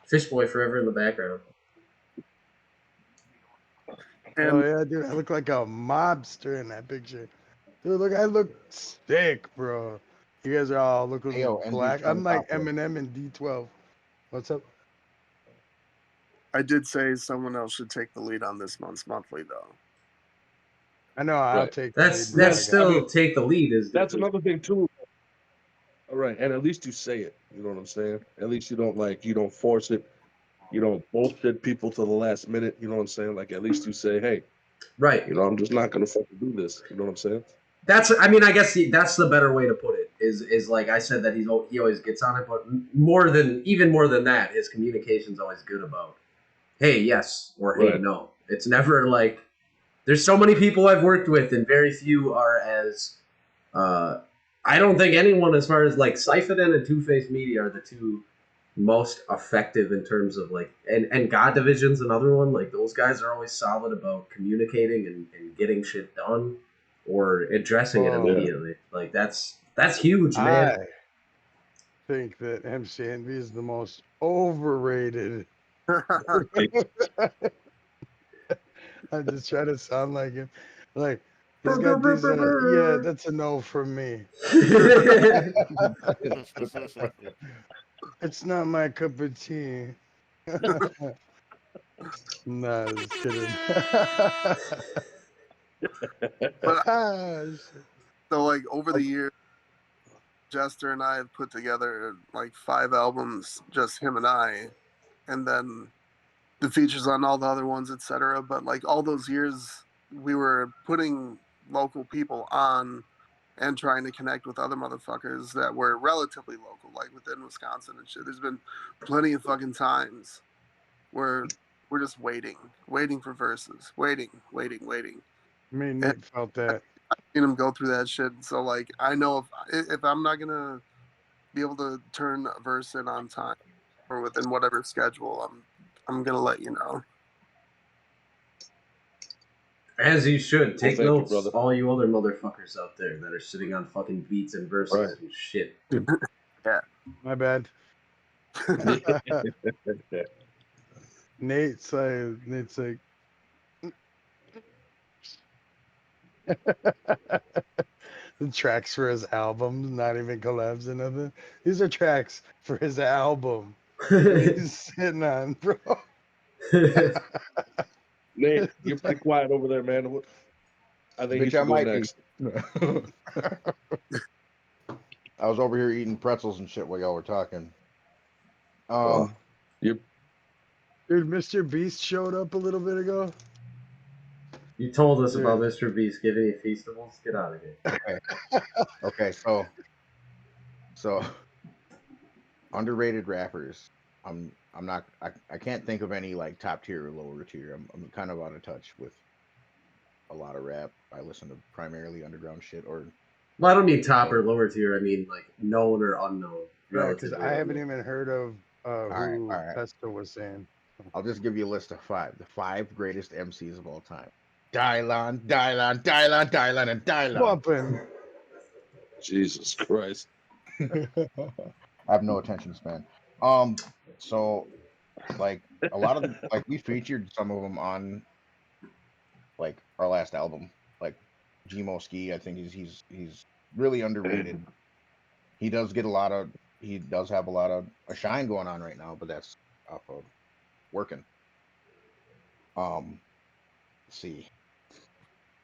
Fish boy forever in the background. Oh yeah, dude, I look like a mobster in that picture. Dude, I look sick, bro. You guys are all looking black. I'm like Eminem and D12. What's up? I did say someone else should take the lead on this month's monthly, though. I know, I'll take that's the lead. still take the lead. That's another thing too. All right, and at least you say it. You know what I'm saying? At least you don't force it. You don't bullshit people to the last minute. You know what I'm saying? Like, at least you say, hey, right. I'm just not gonna fucking do this. You know what I'm saying? I guess that's the better way to put it. Is like I said that he always gets on it, but even more than that, his communication's always good about, hey, yes, or hey, no. It's never like, there's so many people I've worked with, and very few are as, I don't think anyone, as far as like Syphoden and Twoface Media are the two most effective in terms of like, and God Division's another one. Like, those guys are always solid about communicating and getting shit done or addressing it immediately. Like, that's huge, man. I think that MC Envy is the most overrated. I'm just trying to sound like him. Like, he's got these, yeah, that's a no from me. It's not my cup of tea. Nah, just kidding. But Ah, shit. so like over the years, Jester and I have put together like 5 albums, just him and I, and then the features on all the other ones, etc. But like all those years, we were putting local people on and trying to connect with other motherfuckers that were relatively local, like within Wisconsin and shit. There's been plenty of fucking times where we're just waiting for verses, waiting. Me and And Nate felt that. I've seen them go through that shit. So like, I know if I'm not gonna be able to turn a verse in on time or within whatever schedule, I'm gonna let you know. As you should. Take thank you, notes, brother. all you other motherfuckers out there that are sitting on fucking beats and verses and shit. Yeah. My bad. Nate's like the tracks for his album, not even collabs or nothing. These are tracks for his album that he's sitting on, bro. Nate, you're pretty quiet over there, man. I think you Bitch, I should go might next. be. I was over here eating pretzels and shit while y'all were talking. You Dude, Mr. Beast showed up a little bit ago. You told us Dude. about Mr. Beast giving you Feastables? Get out of here. Okay, so underrated rappers. I'm not. I can't think of any like top tier or lower tier. I'm kind of out of touch with a lot of rap. I listen to primarily underground shit or. Well, I don't mean top or lower tier. I mean like known or unknown. Yeah, because Relatively I haven't unknown. even heard of who all right. Pesto was saying. I'll just give you a list of 5. The 5 greatest MCs of all time. Dylan, and Dylan. Bumping. Jesus Christ. I have no attention span. So like a lot of like we featured some of them on like our last album. Like Gmo Ski, I think he's really underrated. He does have a lot of a shine going on right now, but that's off of working. Let's see.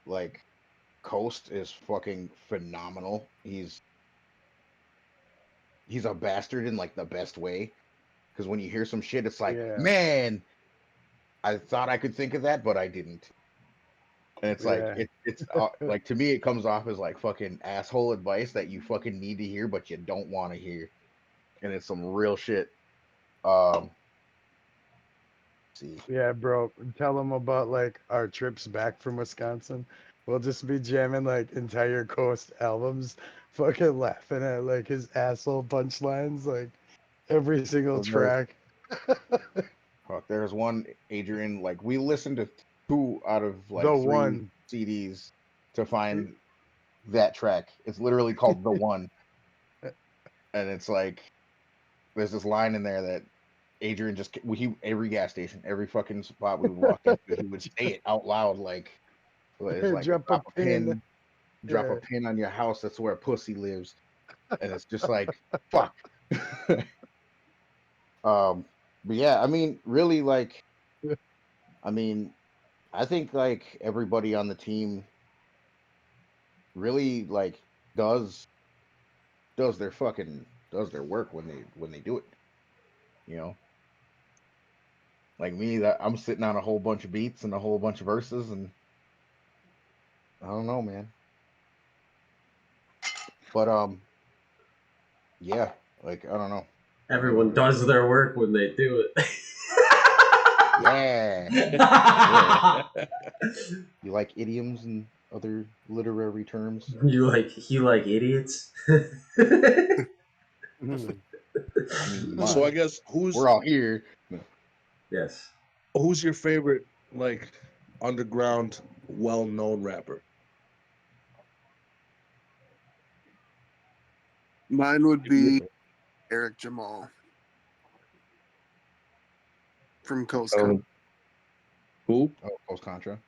Like Coast is fucking phenomenal. He's a bastard in like the best way. Because when you hear some shit, it's like, man, I thought I could think of that, but I didn't. And it's like it's like to me, it comes off as like fucking asshole advice that you fucking need to hear, but you don't want to hear. And it's some real shit. See. Yeah, bro. Tell him about like our trips back from Wisconsin. We'll just be jamming like entire Coast albums, fucking laughing at like his asshole punchlines, like every single track. Fuck, there's one Adrian, like we listened to 2 out of like The 3 One. CDs to find that track. It's literally called The One. And it's like there's this line in there that Adrian every gas station, every fucking spot we would walk into, he would say it out loud like it's like Drop a pin. Drop a pin on your house, that's where pussy lives. And it's just like fuck. But yeah, I mean, really, like, I mean, I think like everybody on the team really like does their work when they do it. You know, like me, that I'm sitting on a whole bunch of beats and a whole bunch of verses, and I don't know, man. But yeah, like I don't know. Everyone does their work when they do it. Yeah. You like idioms and other literary terms? You like idiots? So I guess we're all here. Yes. Who's your favorite like underground well-known rapper? Mine would be Eric Jamal from Coast Contra. Who? Oh, Coast Contra.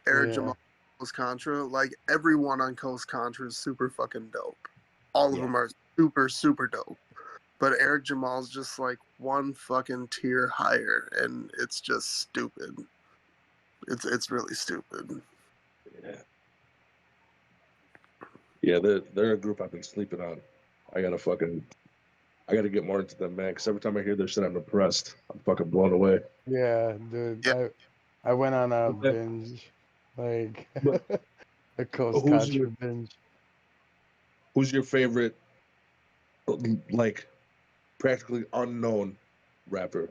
Eric Jamal, Coast Contra. Like everyone on Coast Contra is super fucking dope. All of them are super, super dope. But Eric Jamal's just like one fucking tier higher, and it's just stupid. It's really stupid. Yeah, they're a group I've been sleeping on. I gotta get more into them, man. Because every time I hear their shit, I'm impressed. I'm fucking blown away. Yeah, dude. I went on a binge, like a Coast Contra binge. Who's your favorite, like, practically unknown rapper?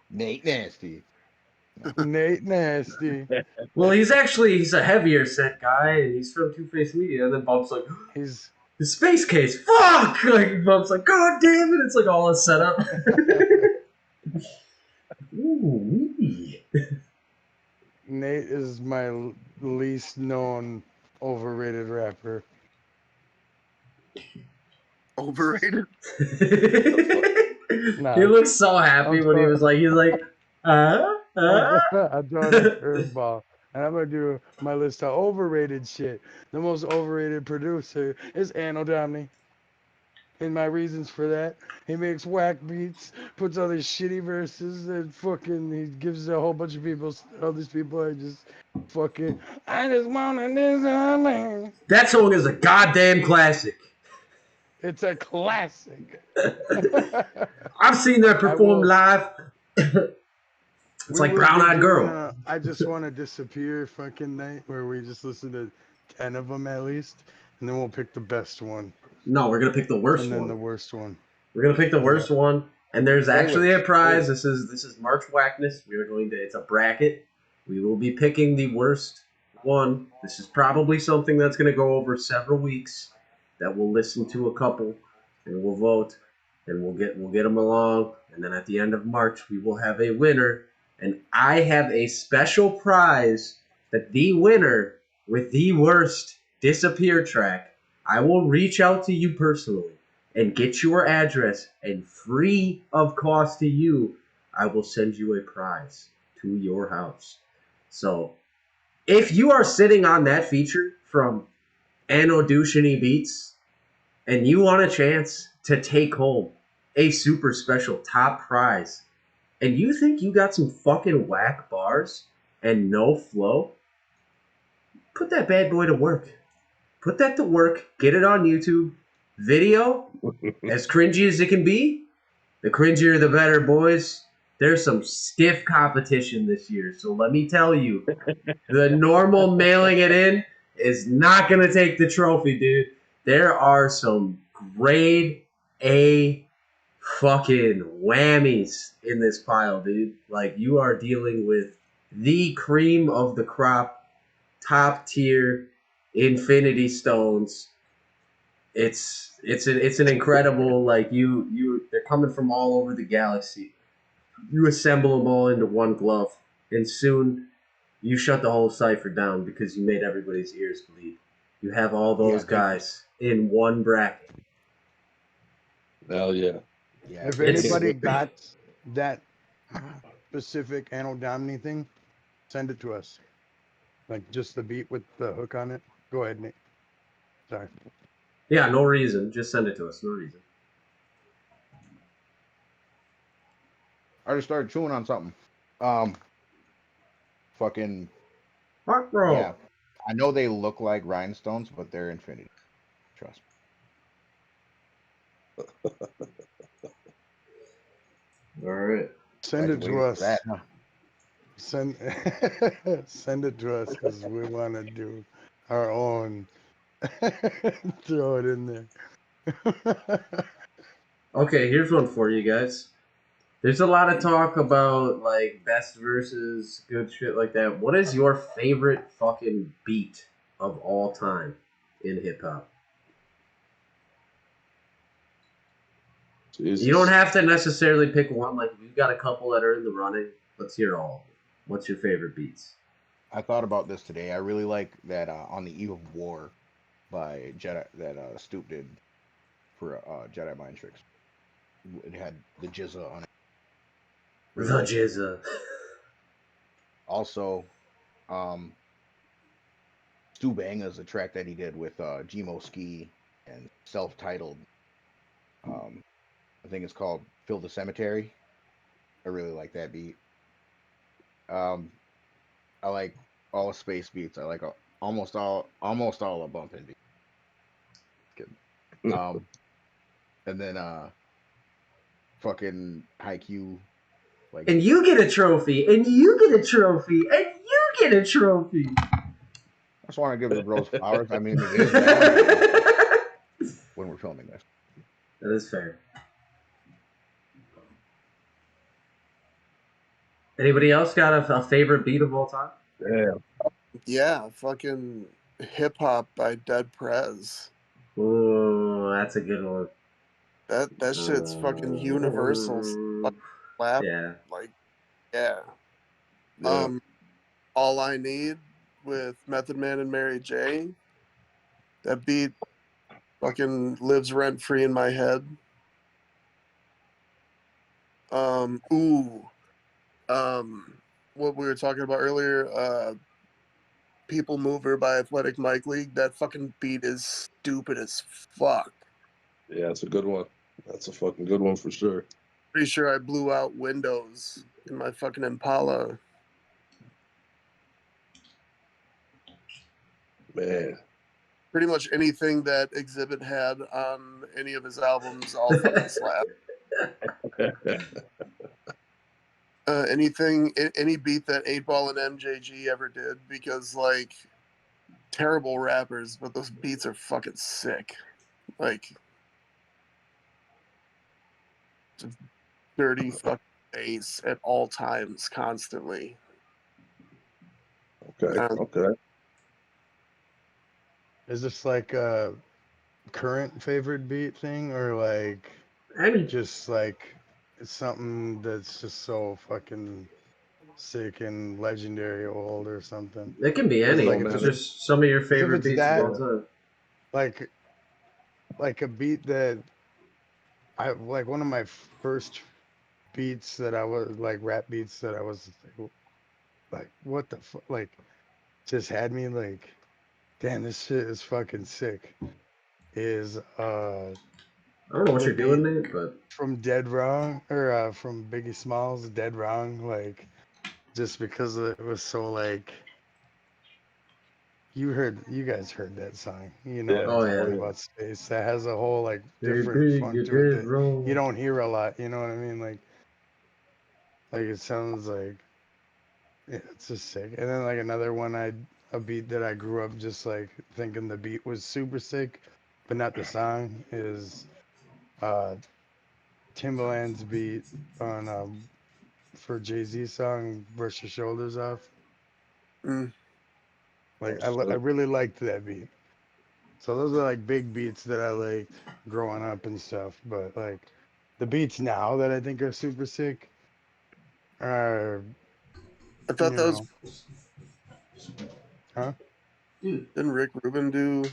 Nate Nasty. Nate Nasty. Well, he's a heavier set guy, and he's from Twoface Media. And then Bub's like, he's the space case. Fuck! Like Bub's like, God damn it! It's like all a setup. Ooh. Nate is my least known overrated rapper. Overrated? Nah, He looks so happy when he was like, he's like, I'm throwing a curveball. And I'm going to do my list of overrated shit. The most overrated producer is Anno Domini. And my reasons for that, he makes whack beats, puts all these shitty verses, and fucking he gives a whole bunch of people, all these people are just fucking, I just wanna do something. That song is a goddamn classic. It's a classic. I've seen that performed live. It's like Brown Eyed Girl. I just want to disappear fucking night where we just listen to 10 of them at least, and then we'll pick the best one. No, we're gonna pick the worst and then one. the worst one. We're gonna pick the worst one, and there's actually a prize. Wait. This is March Whackness. We are going to. It's a bracket. We will be picking the worst one. This is probably something that's gonna go over several weeks. That we'll listen to a couple, and we'll vote, and we'll get them along, and then at the end of March we will have a winner, and I have a special prize that the winner with the worst disappear track, I will reach out to you personally and get your address, and free of cost to you, I will send you a prize to your house. So, if you are sitting on that feature from Anno Dushini Beats, and you want a chance to take home a super special top prize, and you think you got some fucking whack bars and no flow, put that bad boy to work. Put that to work. Get it on YouTube. Video, as cringy as it can be. The cringier the better, boys. There's some stiff competition this year. So let me tell you, the normal mailing it in is not going to take the trophy, dude. There are some grade A fucking whammies in this pile, dude. Like, you are dealing with the cream of the crop, top tier Infinity Stones. It's an incredible, like, they're coming from all over the galaxy. You assemble them all into one glove, and soon you shut the whole cipher down because you made everybody's ears bleed. You have all those guys in one bracket. Hell yeah. If anybody got that specific Anno Domini thing, send it to us. Like just the beat with the hook on it. Go ahead, Nick. Sorry. Yeah, no reason. Just send it to us. No reason. I just started chewing on something. Fucking. Fuck, bro. Yeah. I know they look like rhinestones, but they're infinity. Trust me. All right. Send it to us. Send it to us because we want to do our own. Throw it in there. Okay, here's one for you guys. There's a lot of talk about like best verses, good shit like that. What is your favorite fucking beat of all time in hip hop? You don't have to necessarily pick one. Like, if you've got a couple that are in the running, let's hear all of them. What's your favorite beats? I thought about this today. I really like that On the Eve of War by Jedi that Stoop did for Jedi Mind Tricks. It had the Jizza on it. The Jizza. Also, Stu Banga's a track that he did with Gmo Ski and self-titled. I think it's called "Fill the Cemetery." I really like that beat. I like all space beats. I like almost all the bumping beats. And then fucking Haikyuu. Like, and you get a trophy, and you get a trophy, and you get a trophy. I just want to give the bros flowers. I mean, it is Valentine's when we're filming this. That is fair. Anybody else got a favorite beat of all time? Yeah, fucking Hip Hop by Dead Prez. Ooh, that's a good one. That shit's fucking universal. Slap. Yeah. Like, yeah. All I Need with Method Man and Mary J. That beat fucking lives rent free in my head. What we were talking about earlier, People Mover by Athletic Mike League. That fucking beat is stupid as fuck. Yeah, it's a good one. That's a fucking good one for sure. Pretty sure I blew out windows in my fucking Impala. Man. Pretty much anything that Exhibit had on any of his albums, all fucking slap. Any beat that 8Ball and MJG ever did, because like terrible rappers, but those beats are fucking sick. Like just dirty fucking bass at all times, constantly. Okay. Is this like a current favorite beat thing, or like just like it's something that's just so fucking sick and legendary old or something? It can be any. Just some of your favorite beats of all time. Like a beat that I like, one of my first beats that I was like, rap beats that I was like what the fuck, like just had me like, damn, this shit is fucking sick. Is I don't know what you're doing there, but from Dead Wrong, or from Biggie Smalls, Dead Wrong, like just because it was so like, you guys heard that song, you know what I'm talking about, Space. That has a whole like different funk to it that you don't hear a lot, you know what I mean? Like it sounds like, yeah, it's just sick. And then like another one, a beat that I grew up just like thinking the beat was super sick, but not the song, is Timbaland's beat on for Jay-Z's song "Brush Your Shoulders Off." Like I really liked that beat. So those are like big beats that I liked growing up and stuff. But like the beats now that I think are super sick are, I thought that was. Huh? Didn't Rick Rubin do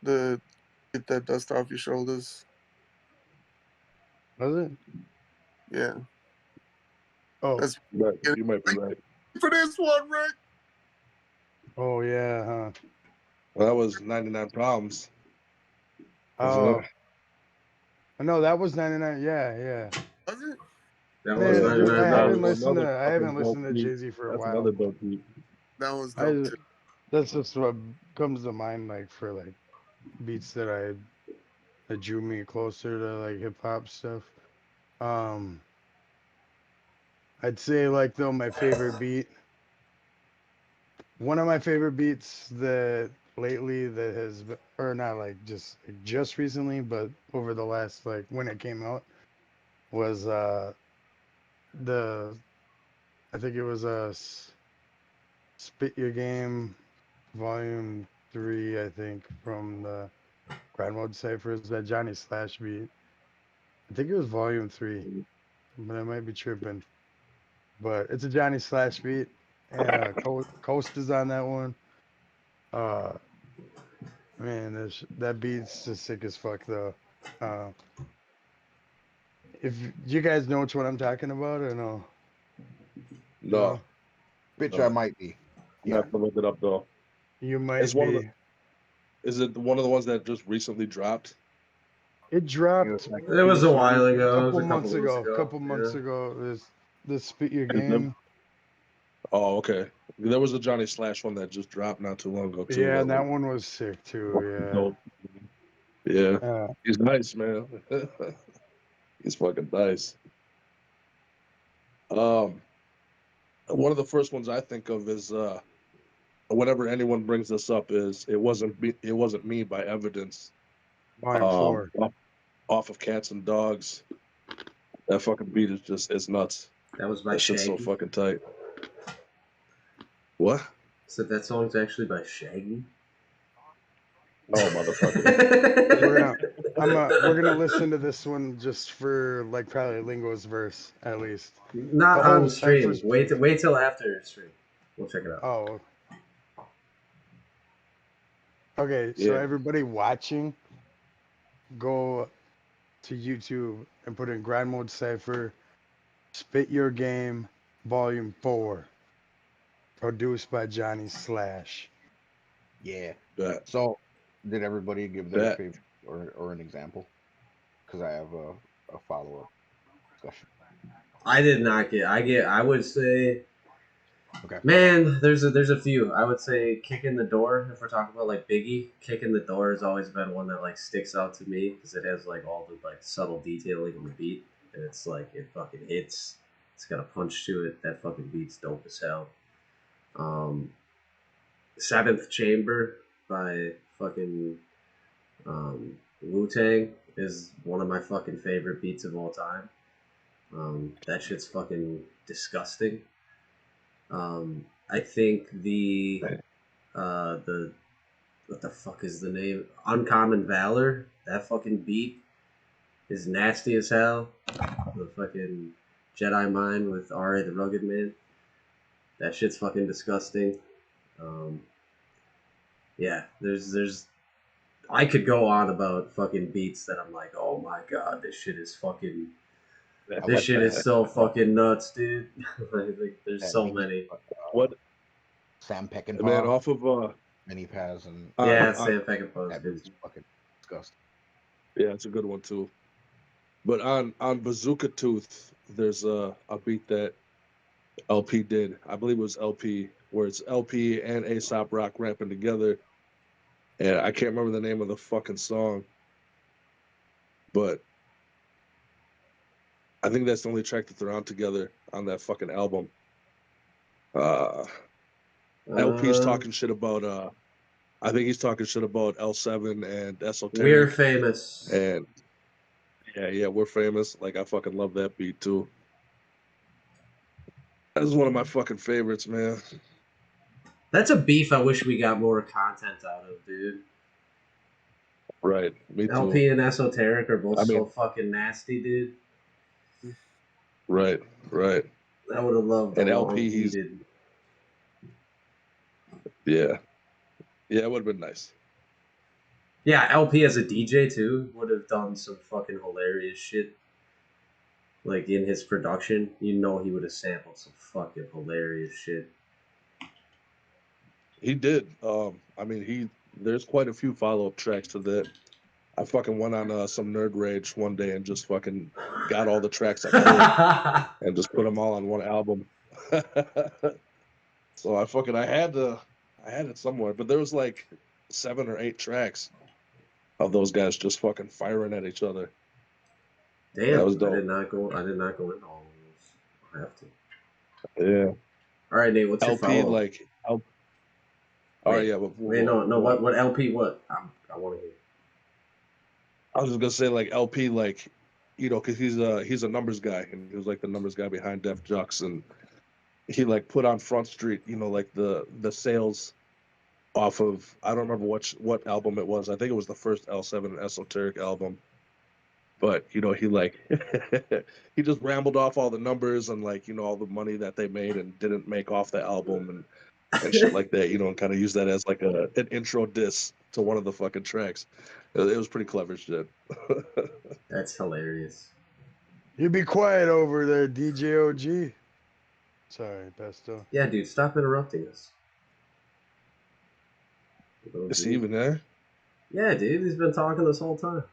the "Get That Dust Off Your Shoulders"? Was it? Yeah. Oh, That's you might be right. For this one, Rick. Oh yeah, huh? Well, that was 99 Problems. Oh. No, that was 99. Yeah. Was it? That was 99. I haven't Another listened to dope Jay-Z for a That's while. another dope beat. That was dope too. That's just what comes to mind, like for like beats that drew me closer to like hip hop stuff. I'd say like, though, my favorite beat, one of my favorite beats that lately that has been, or not like just recently, but over the last, like when it came out, was I think it was Spit Your Game Volume 3, I think, from the Grind Mode Cyphers, that Johnny Slash beat. I think it was Volume 3, but I might be tripping. But it's a Johnny Slash beat, and Coast is on that one. Man, that beat's just sick as fuck, though. If you guys know which one I'm talking about, or no? Bitch, I might be. You have to look it up though. You might It's one of be. the. Is it one of the ones that just recently dropped? It dropped. It was a while a ago. It was couple a months ago. ago. Couple months Yeah. ago. This Spit Your Is it- Game. Oh, okay. There was a Johnny Slash one that just dropped not too long ago too. Yeah, and that one was sick too. dope. Yeah, Yeah. he's nice, man. He's fucking nice. One of the first ones I think of is whenever anyone brings this up is it wasn't me by Evidence. Volume 4. Off of Cats and Dogs. That fucking beat is just it's nuts. That was by That shit's so Shaggy. fucking tight. What? So that song's actually by Shaggy. Oh, motherfucker. We're gonna listen to this one just for like probably Lingo's verse at least. Not The on whole stream. Cypher's Wait till after stream. We'll check it out. Oh. Okay, so Yeah. everybody watching, go to YouTube and put in Grind Mode Cypher, Spit Your Game, Volume 4, produced by Johnny Slash. Yeah. Bet. So, did everybody give their Bet. favorite or an example? Because I have a follow up discussion. I did not get. I would say. Okay. Man, there's a few. I would say Kick in the Door. If we're talking about like Biggie, Kick in the Door has always been one that like sticks out to me because it has like all the like subtle detailing in the beat, and it's like it fucking hits. It's got a punch to it. That fucking beat's dope as hell. Seventh Chamber by fucking Wu-Tang is one of my fucking favorite beats of all time. That shit's fucking disgusting. I think the what the fuck is the name? Uncommon Valor. That fucking beat is nasty as hell. The fucking Jedi Mind with R.A. the Rugged Man. That shit's fucking disgusting. Yeah, there's I could go on about fucking beats that I'm like, oh my god, this shit is fucking this shit is so fucking nuts, dude. Like, there's so many. What? Sam Peckinpah. Man, off of Mini Paz and yeah, Sam Peckinpah. That is fucking disgusting. Yeah, it's a good one too. But on Bazooka Tooth, there's a beat that LP did. I believe it was LP, where it's LP and A$AP Rock rapping together. And I can't remember the name of the fucking song, but I think that's the only track that they're on together on that fucking album. LP's talking shit about I think he's talking shit about L7 and Esoteric. We're Famous. And yeah, We're Famous. Like, I fucking love that beat too. That's one of my fucking favorites, man. That's a beef I wish we got more content out of, dude. Right, me too. LP and Esoteric are both so fucking nasty, dude. Right. I would have loved and the LP, he's yeah, it would have been nice. Yeah, LP as a DJ too would have done some fucking hilarious shit. Like in his production, you know he would have sampled some fucking hilarious shit. He did. I mean, there's quite a few follow-up tracks to that. I fucking went on some Nerd Rage one day and just fucking got all the tracks I could and just put them all on one album. So I had it somewhere, but there was like 7 or 8 tracks of those guys just fucking firing at each other. Damn, that was dope. I did not go into all of those. I have to. Yeah. All right, Nate. What's your LP follow-up? like All right, yeah, but Wait, no. What LP? What? I want to hear. I was just gonna say like LP, like, you know, because he's a numbers guy, and he was like the numbers guy behind Def Juxx, and he like put on Front Street, you know, like the sales off of, I don't remember what album it was. I think it was the first L7 and Esoteric album. But, you know, he like he just rambled off all the numbers and like, you know, all the money that they made and didn't make off the album and shit like that, you know, and kind of use that as like an intro diss to one of the fucking tracks. It was pretty clever shit. That's hilarious. You be quiet over there, DJ OG. Sorry, Pesto. Yeah, dude, stop interrupting us. Is he even there? Yeah, dude, he's been talking this whole time.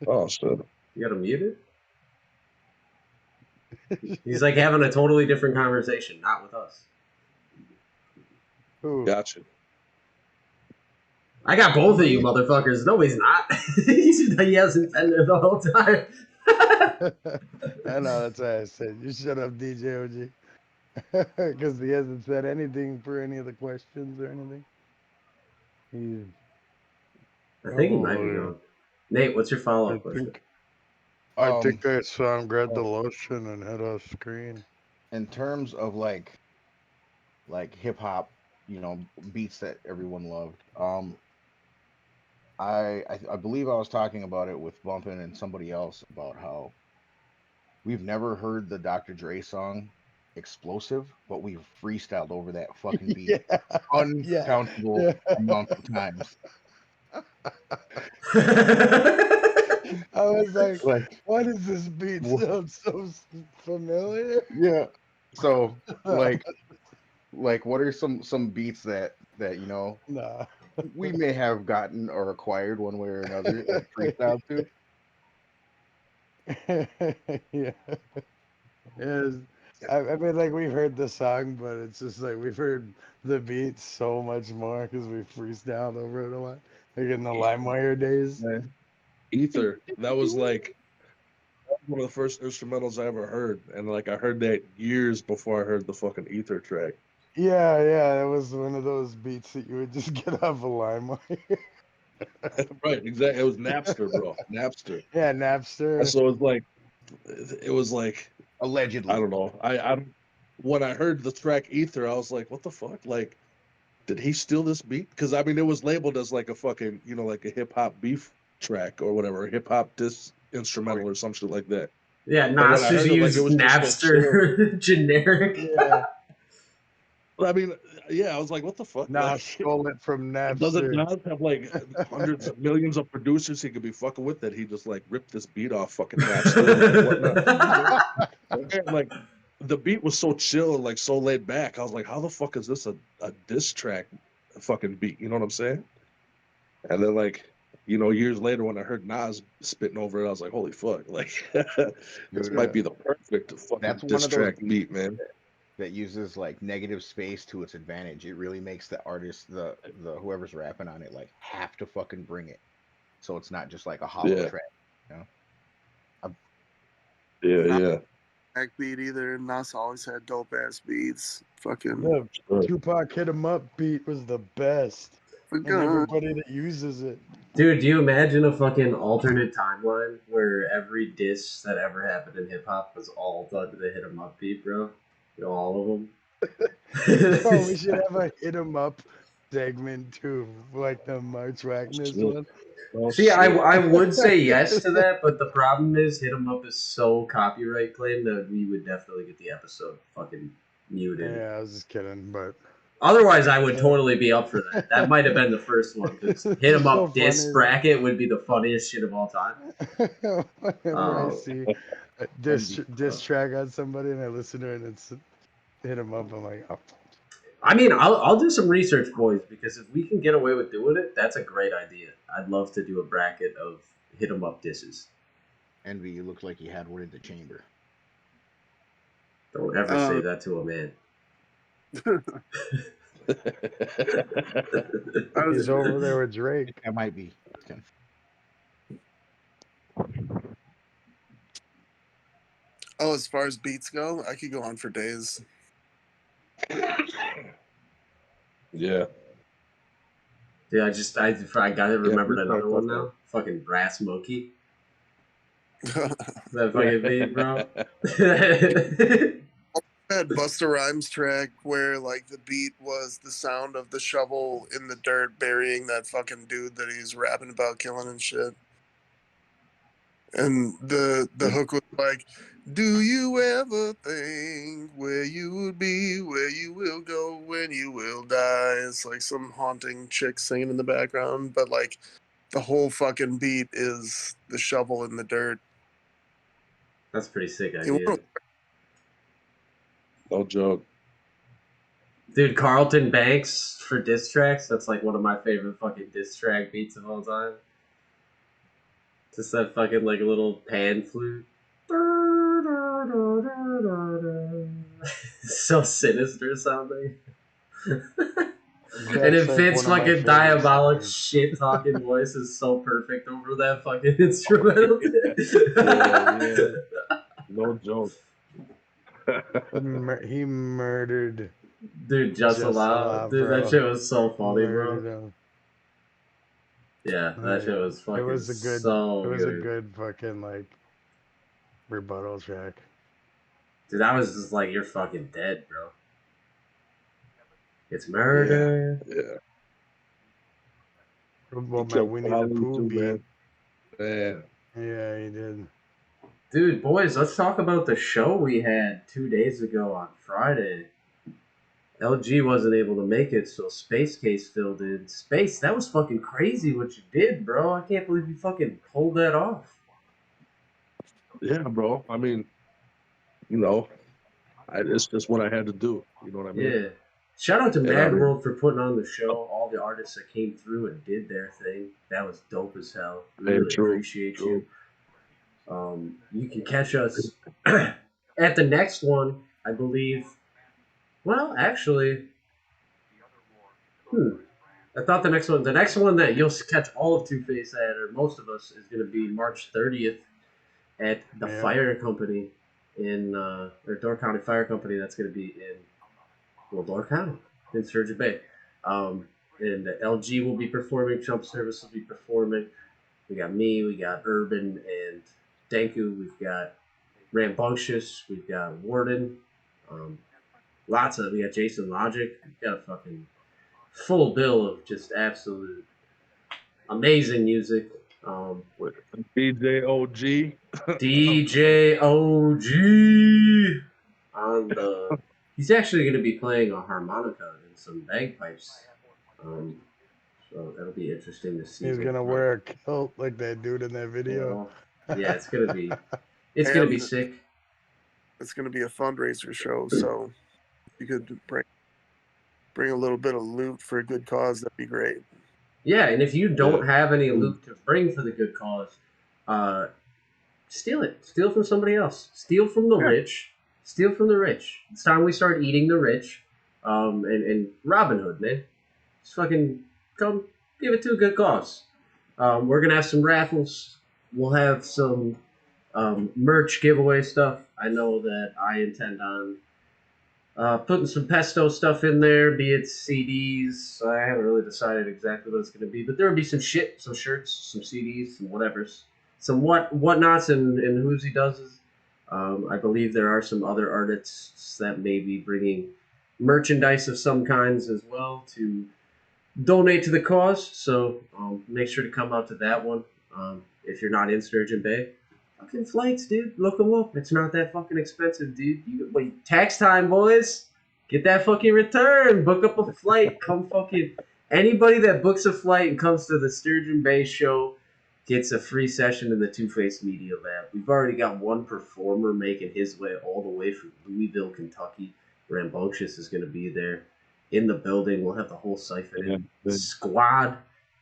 Oh shit! You got him muted? He's like having a totally different conversation, not with us. Who? Gotcha. I got both of you motherfuckers. No, he's not. He hasn't been there the whole time. I know, that's why I said, you shut up, DJ OG. Because he hasn't said anything for any of the questions or anything. I think he might be gone. Nate, what's your follow-up question? I think I saw him grab the lotion and head off screen. In terms of like hip hop, beats that everyone loved. I believe I was talking about it with Bumpin' and somebody else about how we've never heard the Dr. Dre song Explosive, but we've freestyled over that fucking beat uncountable amount of times. I was like, why does this beat sound so familiar? Yeah. So like what are some beats that nah. we may have gotten or acquired one way or another and freestyle to? Yeah. Yes. I mean, like, we've heard the song, but it's just like we've heard the beat so much more because we freestyled over it a lot. Like in the LimeWire days. Ether. That was like one of the first instrumentals I ever heard, and like I heard that years before I heard the fucking Ether track. Yeah, it was one of those beats that you would just get off of LimeWire. Right, exactly. It was Napster, bro. Napster. Yeah, Napster. So it was like allegedly. I don't know. I when I heard the track Ether, I was like, what the fuck? Like, did he steal this beat? Because I mean, it was labeled as like a fucking like a hip hop beef track or whatever, a hip hop diss instrumental or some shit like that. Yeah, But when I Nas just heard it, like, used it was just so Napster generic. Yeah. Well, I mean, yeah, I was like, what the fuck? Nas Like, stole it from Napster. doesn't Nas have like hundreds of millions of producers he could be fucking with that he just like ripped this beat off fucking Napster and whatnot? And, like, the beat was so chill and like so laid back. I was like, how the fuck is this a diss track fucking beat? You know what I'm saying? And then like, years later when I heard Nas spitting over it, I was like, holy fuck, like this might be the perfect fucking diss track beat, man. That uses like negative space to its advantage. It really makes the artist, the whoever's rapping on it, like have to fucking bring it. So it's not just like a hollow track, Yeah. Backbeat either. Nas always had dope ass beats. Fucking Tupac Hit 'Em Up beat was the best. And everybody that uses it. Dude, do you imagine a fucking alternate timeline where every diss that ever happened in hip hop was all done to the Hit 'Em Up beat, bro? All of them. Bro, we should have a Hit 'Em Up segment too, like the March Wagness one. See, I would say yes to that, but the problem is Hit 'Em Up is so copyright claimed that we would definitely get the episode fucking muted. Yeah, I was just kidding, but otherwise I would totally be up for that. That might have been the first one, because Hit 'Em Up diss bracket would be the funniest shit of all time. I see a diss track on somebody and I listen to it and it's Hit 'Em Up, I'm like, oh. I mean, I'll do some research, boys, because if we can get away with doing it, that's a great idea. I'd love to do a bracket of Hit 'Em Up disses. Envy, you look like you had one in the chamber. Don't ever say that to a man. He's over there with Drake. That might be. Oh, as far as beats go, I could go on for days. Yeah, Yeah. I gotta remember another one now. Fucking Brass Monkey. That fucking beat, bro. That Busta Rhymes track where like the beat was the sound of the shovel in the dirt burying that fucking dude that he's rapping about killing and shit. And the hook was like, do you ever think where you would be, where you will go when you will die? It's like some haunting chick singing in the background, but like the whole fucking beat is the shovel in the dirt. That's a pretty sick idea. No joke. Dude, Carlton Banks for diss tracks. That's like one of my favorite fucking diss track beats of all time. Just that fucking like little pan flute. So sinister sounding. And it That's like fits one of my fucking favorite diabolic songs. shit talking voice is so perfect over that fucking instrumental. Yeah. No joke. He murdered. Dude, just allow. Dude, bro. that shit was so funny, Murdered bro. him. Yeah, that shit was fucking It was a good. so It was a good. good fucking like rebuttal track. Dude, I was just like, you're fucking dead, bro. It's murder. Yeah. Well, my Winnie the Pooh beat. Man. Yeah. Yeah, he did. Dude, boys, let's talk about the show we had 2 days ago on Friday. LG wasn't able to make it, so Space Case filled in. Space, that was fucking crazy what you did, bro. I can't believe you fucking pulled that off. Yeah, bro. I mean, you know, it's just what I had to do. You know what I mean? Yeah. Shout out to And Mad World for putting on the show. All the artists that came through and did their thing. That was dope as hell. Really appreciate you. You can catch us at the next one, I believe. Well, actually, I thought the next one that you'll catch all of Twoface at, or most of us, is going to be March 30th at the Fire Company in, or Door County Fire Company. That's going to be in, well, Door County, in Sturgeon Bay. And LG will be performing, Chump Service will be performing. We got me, we got Urban and Danku, we've got Rambunctious, we've got Warden, we got Jason Logic, we've got a fucking full bill of just absolute amazing music. With DJ OG. DJ OG on the. He's actually going to be playing a harmonica and some bagpipes. So that'll be interesting to see. He's gonna wear a kilt like that dude in that video. Yeah, it's gonna be. It's gonna be sick. It's gonna be a fundraiser show, so you could bring a little bit of loot for a good cause. That'd be great. Yeah, and if you don't have any loot to bring for the good cause, steal it. Steal from somebody else. Steal from the rich. Steal from the rich. It's time we start eating the rich. And Robin Hood, man. Just fucking come give it to a good cause. We're gonna have some raffles. We'll have some merch giveaway stuff. I know that I intend on putting some pesto stuff in there, be it CDs. I haven't really decided exactly what it's going to be, but there will be some shit, some shirts, some CDs, some whatevers, some whatnots and whoosy does. I believe there are some other artists that may be bringing merchandise of some kinds as well to donate to the cause. So make sure to come out to that one if you're not in Sturgeon Bay. Fucking flights, dude. Look them up. It's not that fucking expensive, dude. Wait, tax time, boys. Get that fucking return. Book up a flight. Come fucking. Anybody that books a flight and comes to the Sturgeon Bay show gets a free session in the Twoface Media Lab. We've already got one performer making his way all the way from Louisville, Kentucky. Rambunctious is going to be there in the building. We'll have the whole Siphon squad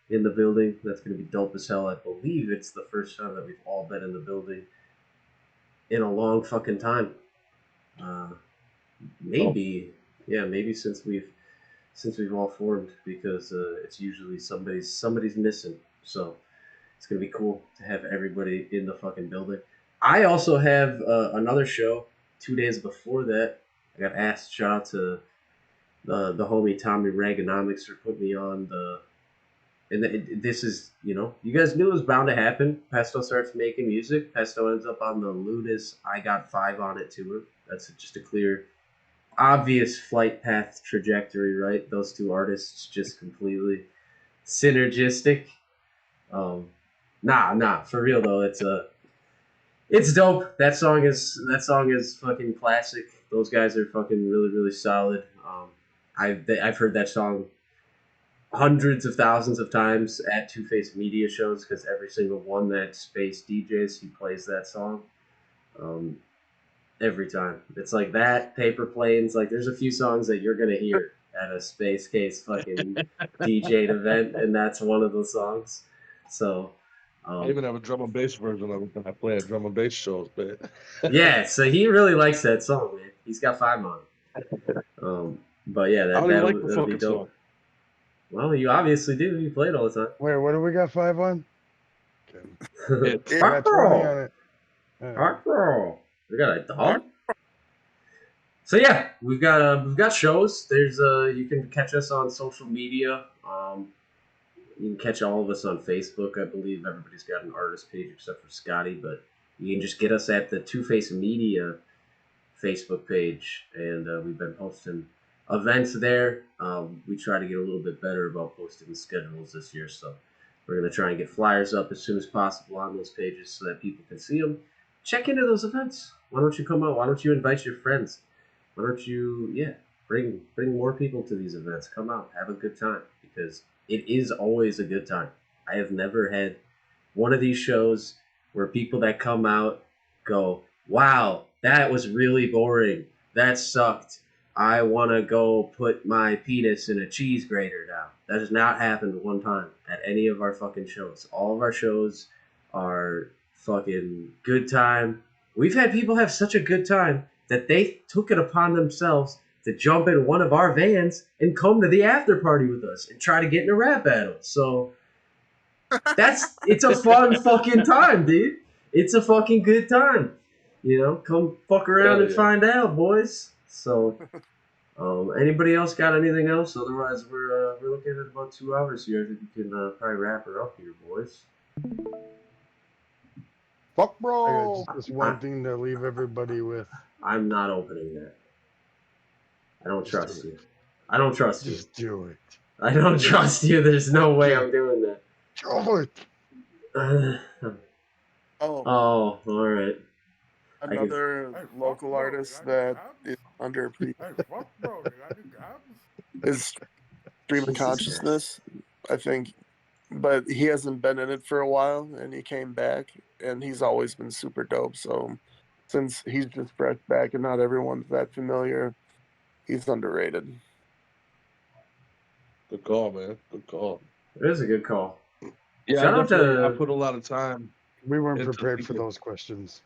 in the building. That's going to be dope as hell. I believe it's the first time that we've all been in the building in a long fucking time. Maybe since we've all formed, because it's usually somebody's missing. So it's going to be cool to have everybody in the fucking building. I also have another show 2 days before that. I got asked. Shout out to the homie Tommy Reaganomics for putting me on the. And this is, you guys knew it was bound to happen. Pesto starts making music. Pesto ends up on the Lunas I Got 5 on It tour. That's just a clear, obvious flight path trajectory, right? Those two artists just completely synergistic. Nah, for real though, it's dope. That song is fucking classic. Those guys are fucking really, really solid. I've heard that song hundreds of thousands of times at Twoface Media shows, because every single one that Space DJs, he plays that song every time. It's like that, Paper Planes. Like, there's a few songs that you're gonna hear at a Space Case fucking DJ'd event, and that's one of the songs. So, I even have a drum and bass version of it that I play at drum and bass shows, man. yeah, so he really likes that song, man. He's got 5 on it. But yeah, I don't even like the that'll be fucking dope. song. Well, you obviously do. You play it all the time. Wait, what do we got 5 on? It. We got 20 on it. Heart Pro. We got a dog. So yeah, we've got shows. There's you can catch us on social media. You can catch all of us on Facebook. I believe everybody's got an artist page except for Scotty, but you can just get us at the Twoface Media Facebook page, and we've been posting events there. We try to get a little bit better about posting the schedules this year, so we're going to try and get flyers up as soon as possible on those pages so that people can see them. Check into those events. Why don't you come out? Why don't you invite your friends? Why don't you, bring more people to these events? Come out, have a good time, because it is always a good time. I have never had one of these shows where people that come out go, wow, that was really boring. That sucked. I want to go put my penis in a cheese grater now. That has not happened one time at any of our fucking shows. All of our shows are fucking good time. We've had people have such a good time that they took it upon themselves to jump in one of our vans and come to the after party with us and try to get in a rap battle. So it's a fun fucking time, dude. It's a fucking good time. You know, come fuck around and find out, boys. So, anybody else got anything else? Otherwise, we're looking at about 2 hours here. I think we can probably wrap her up here, boys. Fuck, bro. Just one thing to leave everybody with. I'm not opening that. I don't trust you. I don't trust you. Just do it. I don't trust you. There's no way I'm doing that. Do it. Oh, all right. Another local artist that is under is Stream of Consciousness, I think, but he hasn't been in it for a while, and he came back, and he's always been super dope. So since he's just fresh back and not everyone's that familiar, he's underrated. Good call, man. Good call. It is a good call. Yeah, I put a lot of time. We weren't prepared for those questions.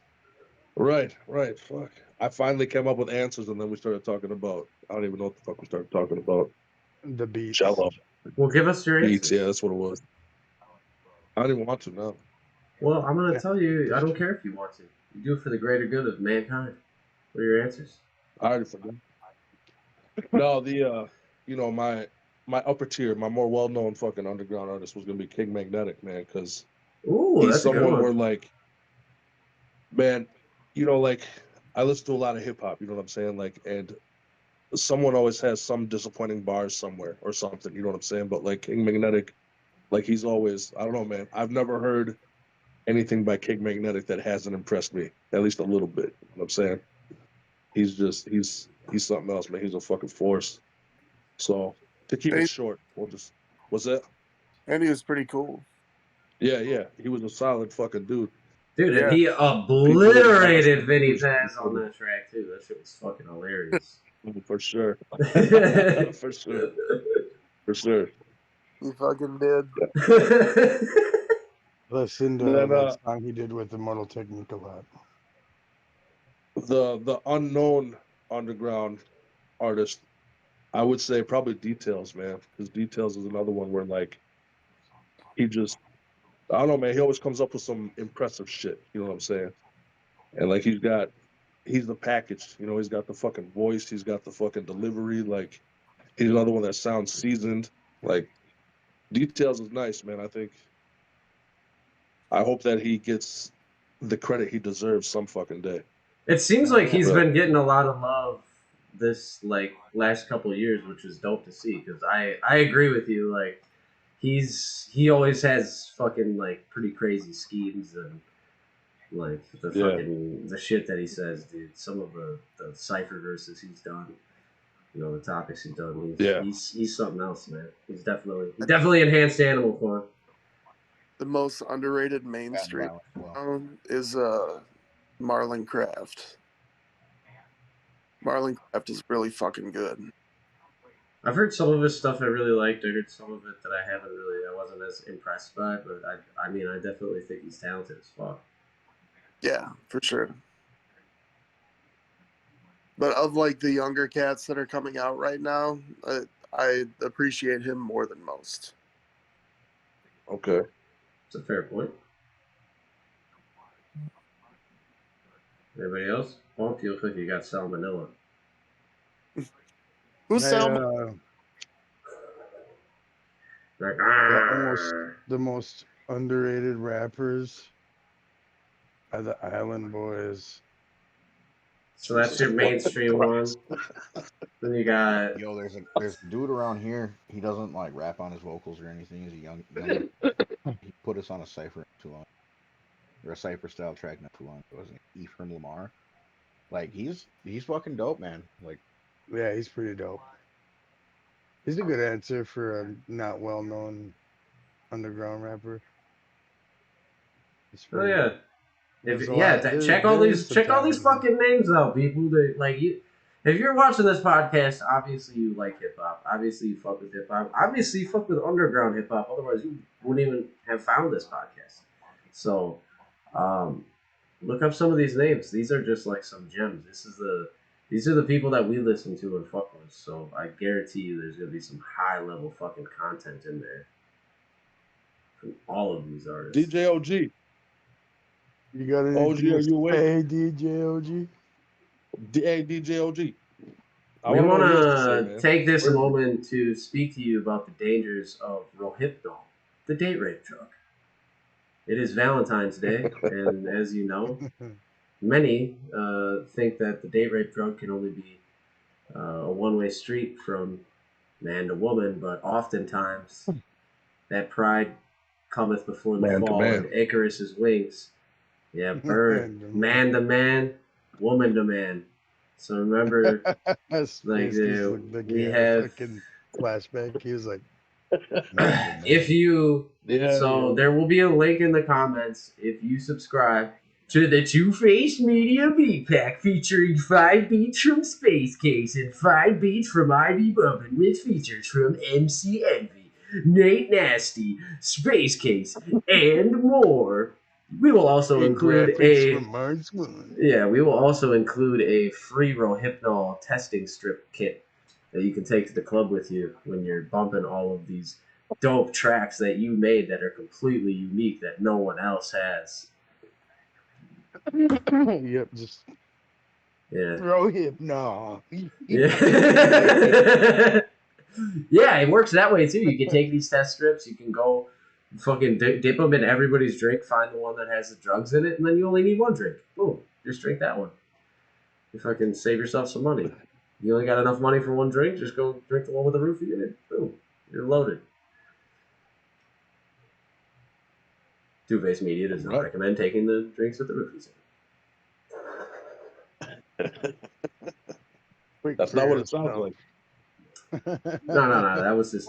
Right. Fuck. I finally came up with answers, and then we started talking about. I don't even know what the fuck we started talking about. The beats. Jello. Well, give us your beats. answers. Yeah, that's what it was. I don't even want to now. Well, I'm gonna tell you. I don't care if you want to. You do it for the greater good of mankind. What are your answers? I already forgot. No, my upper tier, my more well-known fucking underground artist was gonna be King Magnetic, man, because he's someone where, like, man, like, I listen to a lot of hip hop, you know what I'm saying, like, and someone always has some disappointing bars somewhere or something, you know what I'm saying, but like King Magnetic, like, he's always, I don't know, man, I've never heard anything by King Magnetic that hasn't impressed me, at least a little bit, you know what I'm saying. He's something else, man. He's a fucking force. So to keep it short, what's that? And he was pretty cool. Yeah. He was a solid fucking dude. Dude, and he obliterated Vinny Paz on that track too. That shit was fucking hilarious. For sure. For sure. He fucking did. Listen to that song he did with Immortal Technique a lot. The unknown underground artist, I would say probably Details, man. Because Details is another one where, like, he just, I don't know, man. He always comes up with some impressive shit. You know what I'm saying? And, like, he's the package. You know, he's got the fucking voice. He's got the fucking delivery. Like, he's another one that sounds seasoned. Like, Details is nice, man. I hope that he gets the credit he deserves some fucking day. It seems like he's been getting a lot of love this, like, last couple of years, which is dope to see, because I agree with you. Like, he always has fucking, like, pretty crazy schemes and, like, the shit that he says, dude. Some of the cipher verses he's done, you know, the topics he's done. He's something else, man. He's definitely enhanced Animal Farm. The most underrated mainstream is Marlon Craft. Marlon Craft is really fucking good. I've heard some of his stuff I really liked. I heard some of it that I wasn't as impressed by, but I mean, I definitely think he's talented as fuck. Yeah, for sure. But of like the younger cats that are coming out right now, I appreciate him more than most. Okay. It's a fair point. Anybody else? Oh, you look like you got salmonella. Who's salmonella? Like, almost the most underrated rappers are the Island Boys. So that's your mainstream one. Then you got there's a dude around here. He doesn't like rap on his vocals or anything. He's a young he put us on a cipher not too long, or a cipher style track not too long. It wasn't Ephraim Lamar. Like he's fucking dope, man. Like yeah, he's pretty dope. He's a good answer for a not well known underground rapper. Oh yeah. Check all these fucking names out, people. If you're watching this podcast, obviously you like hip hop. Obviously you fuck with hip hop. Obviously you fuck with underground hip hop. Otherwise you wouldn't even have found this podcast. So, look up some of these names. These are just like some gems. These are the people that we listen to and fuck with. So I guarantee you, there's gonna be some high level fucking content in there from all of these artists. DJ OG. You got any OG, are you awake? Hey, DJ OG. Hey, DJ OG. We want to take this moment to speak to you about the dangers of Rohypnol, the date rape drug. It is Valentine's Day, and as you know, many think that the date rape drug can only be a one-way street from man to woman, but oftentimes that pride cometh before the fall, and Icarus's wings. Yeah, bird, man to man, woman to man. So remember, we have flashback. He was like, if you, so there will be a link in the comments if you subscribe to the Twoface Media Beat Pack featuring 5 beats from Space Case and 5 beats from ID Bumpin' with features from MC Envy, Nate Nasty, Space Case, and more. We will also include a free Rohypnol testing strip kit that you can take to the club with you when you're bumping all of these dope tracks that you made that are completely unique that no one else has. Yep, just Rohypnol. Yeah. Yeah, it works that way too. You can take these test strips, you can go fucking dip them in everybody's drink, find the one that has the drugs in it, and then you only need one drink. Boom, just drink that one. You fucking save yourself some money. You only got enough money for one drink, just go drink the one with the roofie in it. Boom, you're loaded. Twoface Media does not recommend taking the drinks with the roofies in. That's not what it sounds like. No. That was just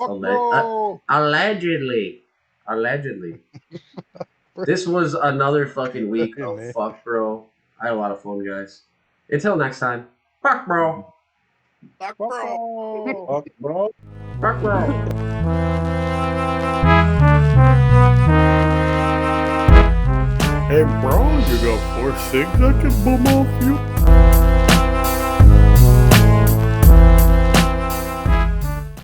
allegedly. Allegedly. This was another fucking week of fuck, bro. I had a lot of fun, guys. Until next time, fuck, bro. Fuck, bro. Fuck, bro. Fuck, bro. Hey, bro, you got 4 cigs I can bum off you?